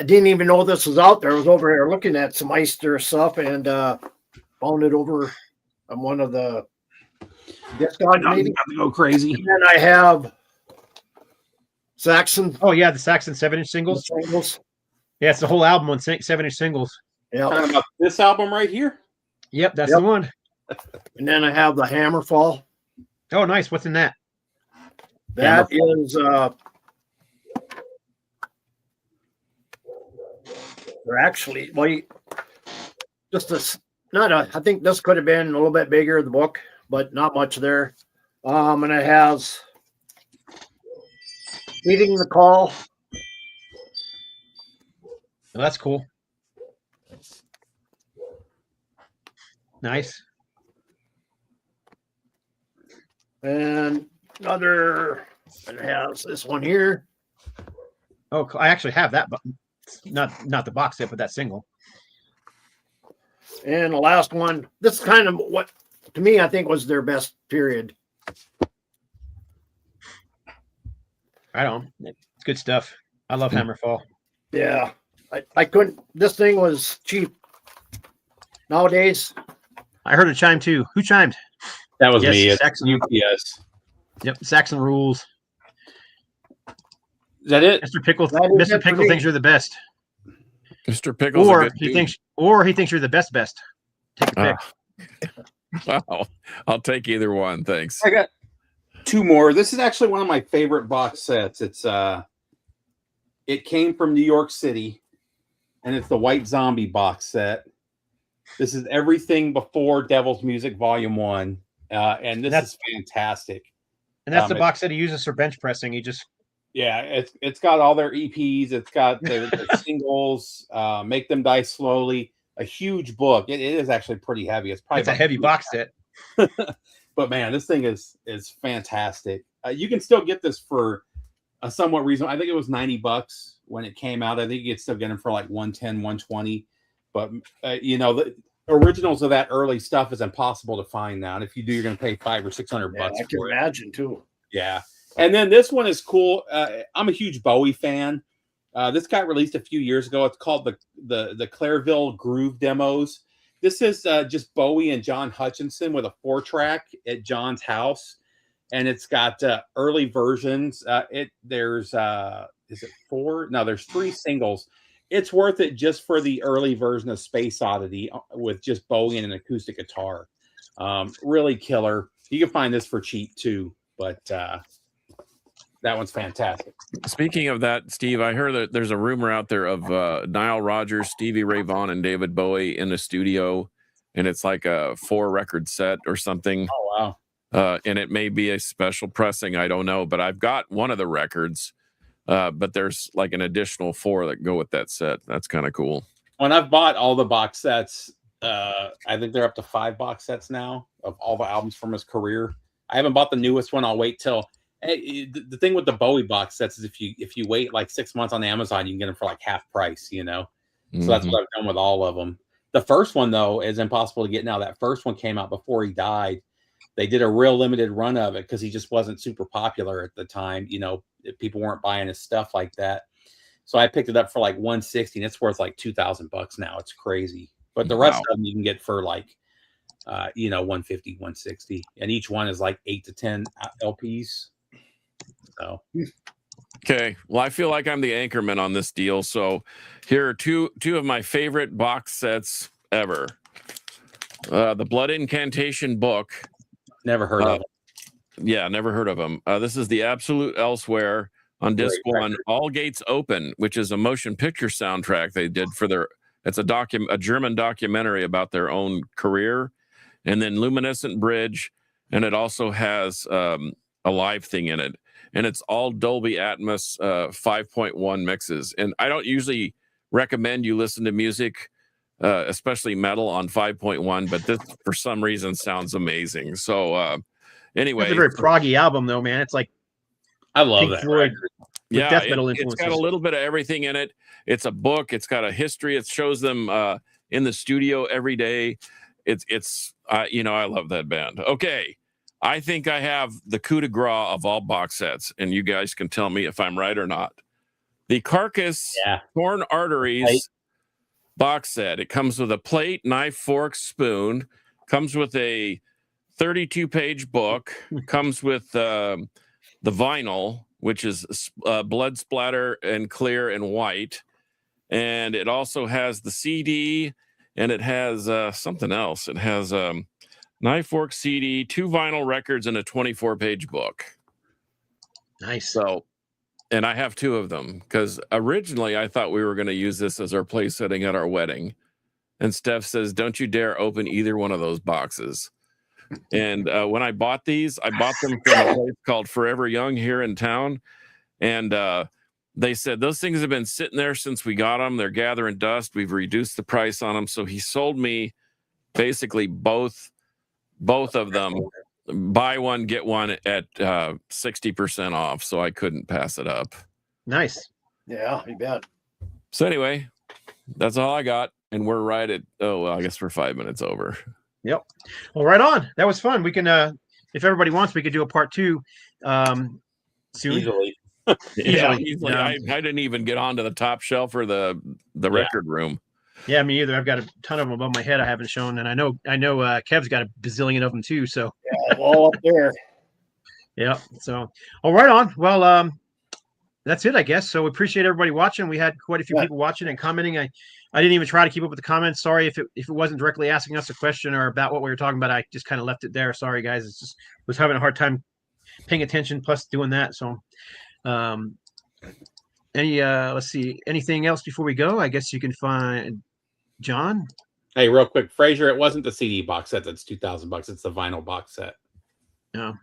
Speaker 3: didn't even know this was out there. I was over here looking at some Iced Earth stuff and found it over on one of the Discogs. Maybe
Speaker 4: to go crazy.
Speaker 3: And then I have Saxon.
Speaker 1: Oh yeah, the Saxon 7-inch singles. Yeah, it's the whole album on 7-inch singles.
Speaker 3: Yeah.
Speaker 4: Talking about this album right here.
Speaker 1: Yep, that's the one.
Speaker 3: And then I have the Hammerfall.
Speaker 1: Oh, nice. What's in that?
Speaker 3: That is they're actually I think this could have been a little bit bigger, the book, but not much there. And it has Meeting the Call.
Speaker 1: Oh, that's cool. Nice.
Speaker 3: And it has this one here.
Speaker 1: Oh, I actually have that, but not the box set, but that single.
Speaker 3: And the last one, this is kind of what, to me, I think was their best period.
Speaker 1: I don't. Good stuff. I love Hammerfall.
Speaker 3: Yeah. I couldn't. This thing was cheap. Nowadays,
Speaker 1: I heard a chime too. Who chimed?
Speaker 4: That was
Speaker 1: Yes,
Speaker 4: me. It's
Speaker 1: Saxon.
Speaker 4: UPS.
Speaker 1: Yep, Saxon rules.
Speaker 4: Is that it?
Speaker 1: Mr. Pickle.
Speaker 3: That is
Speaker 1: Mr.
Speaker 3: it for
Speaker 1: Pickle
Speaker 3: me.
Speaker 1: thinks you're the best,
Speaker 2: Mr. Pickle's a
Speaker 1: or
Speaker 2: good
Speaker 1: he
Speaker 2: dude.
Speaker 1: thinks you're the best. Take a pick.
Speaker 2: Wow. I'll take either one. Thanks.
Speaker 4: I got two more. This is actually one of my favorite box sets. It came from New York City, and it's the White Zombie box set. This is everything before Devil's Music Volume 1. And this is fantastic.
Speaker 1: And that's the box that he uses for bench pressing. He just
Speaker 4: it's got all their EPs. It's got the singles, Make Them Die Slowly. A huge book. It is actually pretty heavy. It's probably
Speaker 1: a heavy box set.
Speaker 4: But man, this thing is fantastic. You can still get this for a somewhat reasonable. I think it was $90 when it came out. I think you can still get them for like 110, 120. But the originals of that early stuff is impossible to find now. And if you do, you're going to pay $500 or $600
Speaker 3: I can
Speaker 4: for it.
Speaker 3: imagine too.
Speaker 4: Yeah. And then this one is cool. I'm a huge Bowie fan. This got released a few years ago. It's called the Clareville Groove Demos. This is just Bowie and John Hutchinson with a 4-track at John's house, and it's got early versions. There's 4? No, there's 3 singles. It's worth it just for the early version of Space Oddity with just Bowie and an acoustic guitar. Really killer. You can find this for cheap too, but that one's fantastic.
Speaker 2: Speaking of that, Steve, I heard that there's a rumor out there of Nile Rodgers, Stevie Ray Vaughan, and David Bowie in the studio, and it's like a 4-record set or something.
Speaker 4: Oh, wow.
Speaker 2: And it may be a special pressing. I don't know, but I've got one of the records, but there's like an additional 4 that go with that set. That's kind of cool.
Speaker 4: When I've bought all the box sets, I think they're up to 5 box sets now of all the albums from his career. I haven't bought the newest one. I'll wait till... The thing with the Bowie box sets is if you wait like 6 months on Amazon, you can get them for like half price, So that's what I've done with all of them. The first one, though, is impossible to get now. That first one came out before he died. They did a real limited run of it because he just wasn't super popular at the time. People weren't buying his stuff like that. So I picked it up for like $160, and it's worth like $2,000 now. It's crazy. But the rest of them you can get for like, $150, $160, and each one is like 8 to 10 LPs. So.
Speaker 2: Okay. Well, I feel like I'm the anchorman on this deal. So here are two of my favorite box sets ever. The Blood Incantation book.
Speaker 4: Never heard of it.
Speaker 2: Yeah, never heard of them. This is the Absolute Elsewhere on disc 1. All Gates Open, which is a motion picture soundtrack they did for it's a German documentary about their own career. And then Luminescent Bridge. And it also has a live thing in it. And it's all Dolby Atmos 5.1 mixes. And I don't usually recommend you listen to music, especially metal, on 5.1, but this, for some reason, sounds amazing. So anyway.
Speaker 1: It's a very proggy album, though, man. It's like
Speaker 4: I love
Speaker 1: Pink
Speaker 4: that.
Speaker 1: Floyd with
Speaker 2: Yeah,
Speaker 1: death metal
Speaker 2: it's
Speaker 1: influences.
Speaker 2: got a little bit of everything in it. It's a book. It's got a history. It shows them in the studio every day. I love that band. Okay. I think I have the coup de grace of all box sets, and you guys can tell me if I'm right or not. The Carcass Torn Arteries box set. It comes with a plate, knife, fork, spoon. Comes with a 32-page book. Comes with the vinyl, which is blood splatter and clear and white. And it also has the CD, and it has something else. It has... knife, fork, CD, 2 vinyl records, and a 24-page book.
Speaker 1: Nice.
Speaker 2: So, and I have 2 of them because originally I thought we were going to use this as our place setting at our wedding. And Steph says, don't you dare open either one of those boxes. And when I bought these, I bought them from a place called Forever Young here in town. And they said, those things have been sitting there since we got them. They're gathering dust. We've reduced the price on them. So he sold me basically both of them, buy one, get one at 60% off. So I couldn't pass it up.
Speaker 1: Nice.
Speaker 3: Yeah, you bet.
Speaker 2: So anyway, that's all I got. And we're right at, I guess we're 5 minutes over.
Speaker 1: Yep. Well, right on. That was fun. We can, if everybody wants, we could do a part 2 soon.
Speaker 4: Easily.
Speaker 2: Yeah,
Speaker 1: Easily.
Speaker 2: easily. I didn't even get onto the top shelf or the
Speaker 4: Yeah.
Speaker 2: record room.
Speaker 1: Yeah, me either. I've got a ton of them above my head I haven't shown, and I know Kev's got a bazillion of them too. So
Speaker 3: Yeah, all up there.
Speaker 1: yeah. So all right on. Well, that's it, I guess. So we appreciate everybody watching. We had quite a few
Speaker 3: Yeah.
Speaker 1: people watching and commenting. I didn't even try to keep up with the comments. Sorry if it wasn't directly asking us a question or about what we were talking about. I just kind of left it there. Sorry, guys. It's just was having a hard time paying attention. Plus doing that. So, let's see. Anything else before we go? I guess you can find John.
Speaker 4: Hey, real quick, Fraser, it wasn't the CD box set that's $2,000. It's the vinyl box set.
Speaker 1: No.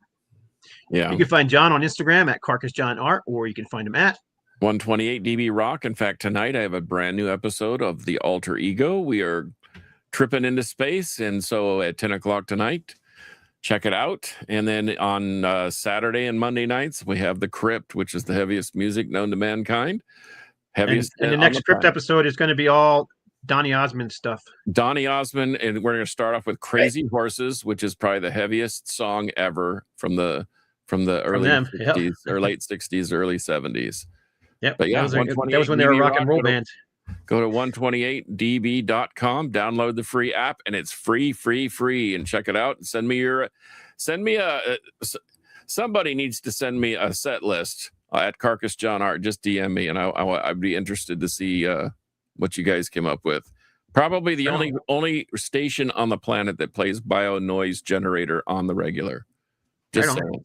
Speaker 2: Yeah.
Speaker 1: You can find John on Instagram at Carcass John Art, or you can find him at
Speaker 2: 128 DB Rock. In fact, tonight I have a brand new episode of The Alter Ego. We are tripping into space. And so at 10 o'clock tonight, check it out. And then on Saturday and Monday nights, we have The Crypt, which is the heaviest music known to mankind. Heaviest.
Speaker 1: and the
Speaker 2: on
Speaker 1: next Crypt
Speaker 2: planet.
Speaker 1: episode is going to be all Donny Osmond stuff.
Speaker 2: Donny Osmond. And we're going to start off with Crazy Horses, which is probably the heaviest song ever from the early
Speaker 1: them,
Speaker 2: 60s or late 60s, early 70s.
Speaker 1: Yep.
Speaker 2: But yeah,
Speaker 1: that was when they were a rock and roll band.
Speaker 2: Go to 128db.com, download the free app, and it's free, and check it out. And somebody needs to send me a set list at Carcass John Art. Just DM me, and I'd be interested to see what you guys came up with. Probably the only station on the planet that plays bio noise generator on the regular. Just
Speaker 1: Right on.
Speaker 2: saying.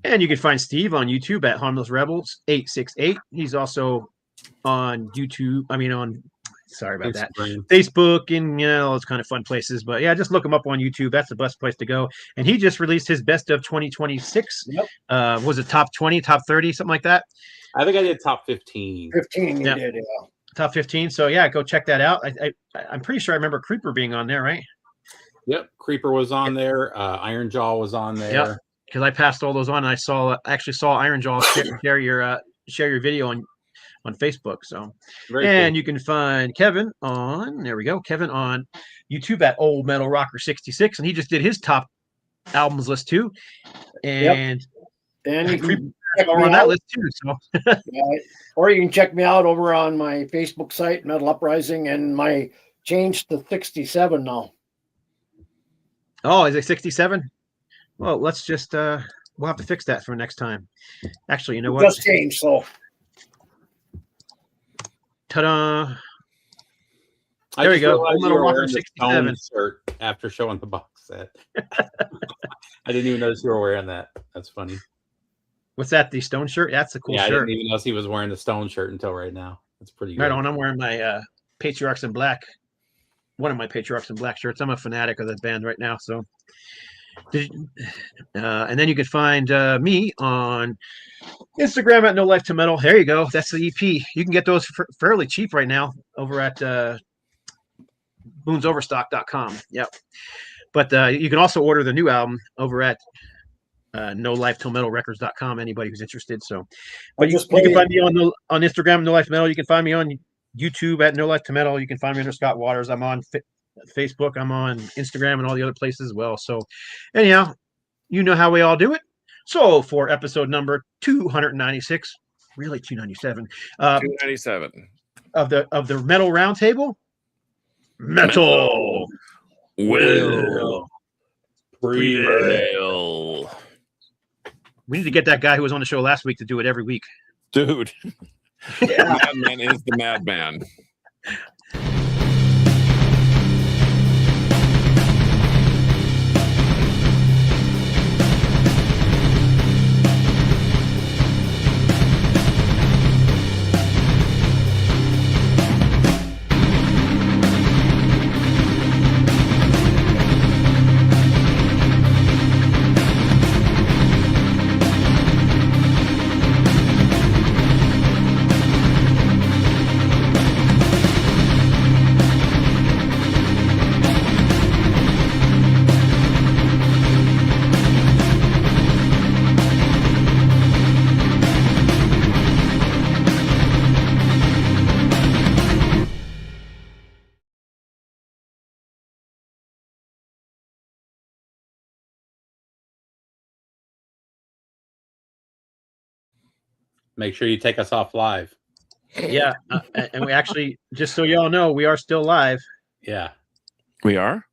Speaker 1: And you can find Steve on YouTube at Harmless Rebels 868. He's also on YouTube. Sorry about that. Facebook and all those kind of fun places. But yeah, just look him up on YouTube. That's the best place to go. And he just released his best of 2026.
Speaker 3: Yep.
Speaker 1: Was it top 20, top 30, something like that?
Speaker 4: I think I did top 15.
Speaker 3: 15 you
Speaker 1: Yeah.
Speaker 3: did, yeah.
Speaker 1: Top 15. So yeah, go check that out. I'm pretty sure I remember Creeper being on there, right?
Speaker 4: Yep. Creeper was on there. Iron Jaw was on there.
Speaker 1: Yep. Because I passed all those on, and I actually saw Iron Jaw share your video on Facebook. So,
Speaker 4: Very
Speaker 1: and
Speaker 4: cool.
Speaker 1: you can find Kevin on Kevin on YouTube at Old Metal Rocker 66, and he just did his top albums list too. And
Speaker 3: And you
Speaker 1: Creeper
Speaker 3: can check
Speaker 1: are
Speaker 3: me
Speaker 1: on that
Speaker 3: out,
Speaker 1: list too. So
Speaker 3: or you can check me out over on my Facebook site, Metal Uprising, and my change to 67 now.
Speaker 1: oh, is it 67? Well, let's just we'll have to fix that for next time. Actually, you know what?
Speaker 3: Just changed, so
Speaker 1: Ta-da!
Speaker 4: I
Speaker 1: There we
Speaker 4: just
Speaker 1: go.
Speaker 4: realized
Speaker 1: Old
Speaker 4: you
Speaker 1: Metal
Speaker 4: were
Speaker 1: Rocker
Speaker 4: wearing the
Speaker 1: 67.
Speaker 4: Stone shirt after showing the box set. I didn't even notice you were wearing that. That's funny.
Speaker 1: What's that? The Stone shirt? That's a cool
Speaker 4: I
Speaker 1: shirt.
Speaker 4: didn't even notice he was wearing the Stone shirt until right now. That's pretty good.
Speaker 1: Right on. I'm wearing my Patriarchs in Black. One of my Patriarchs in Black shirts. I'm a fanatic of that band right now. So, and then you can find me on Instagram at No Life to Metal. There you go. That's the EP. You can get those for fairly cheap right now over at boonsoverstock.com. Yep. But you can also order the new album over at NoLifeTillMetalRecords.com. Anybody who's interested. So, but you can find me on Instagram, No Life to Metal. You can find me on YouTube at No Life to Metal. You can find me under Scott Waters. I'm on Facebook. I'm on Instagram and all the other places as well. So, anyhow, you know how we all do it. So, for episode number 296, really 297,
Speaker 2: 297
Speaker 1: of the Metal Roundtable, Metal
Speaker 2: will prevail.
Speaker 1: We need to get that guy who was on the show last week to do it every week.
Speaker 2: Dude. Madman is the madman.
Speaker 4: make sure you take us off live.
Speaker 1: Yeah, and we actually, just so y'all know, we are still live.
Speaker 4: Yeah.
Speaker 2: We are.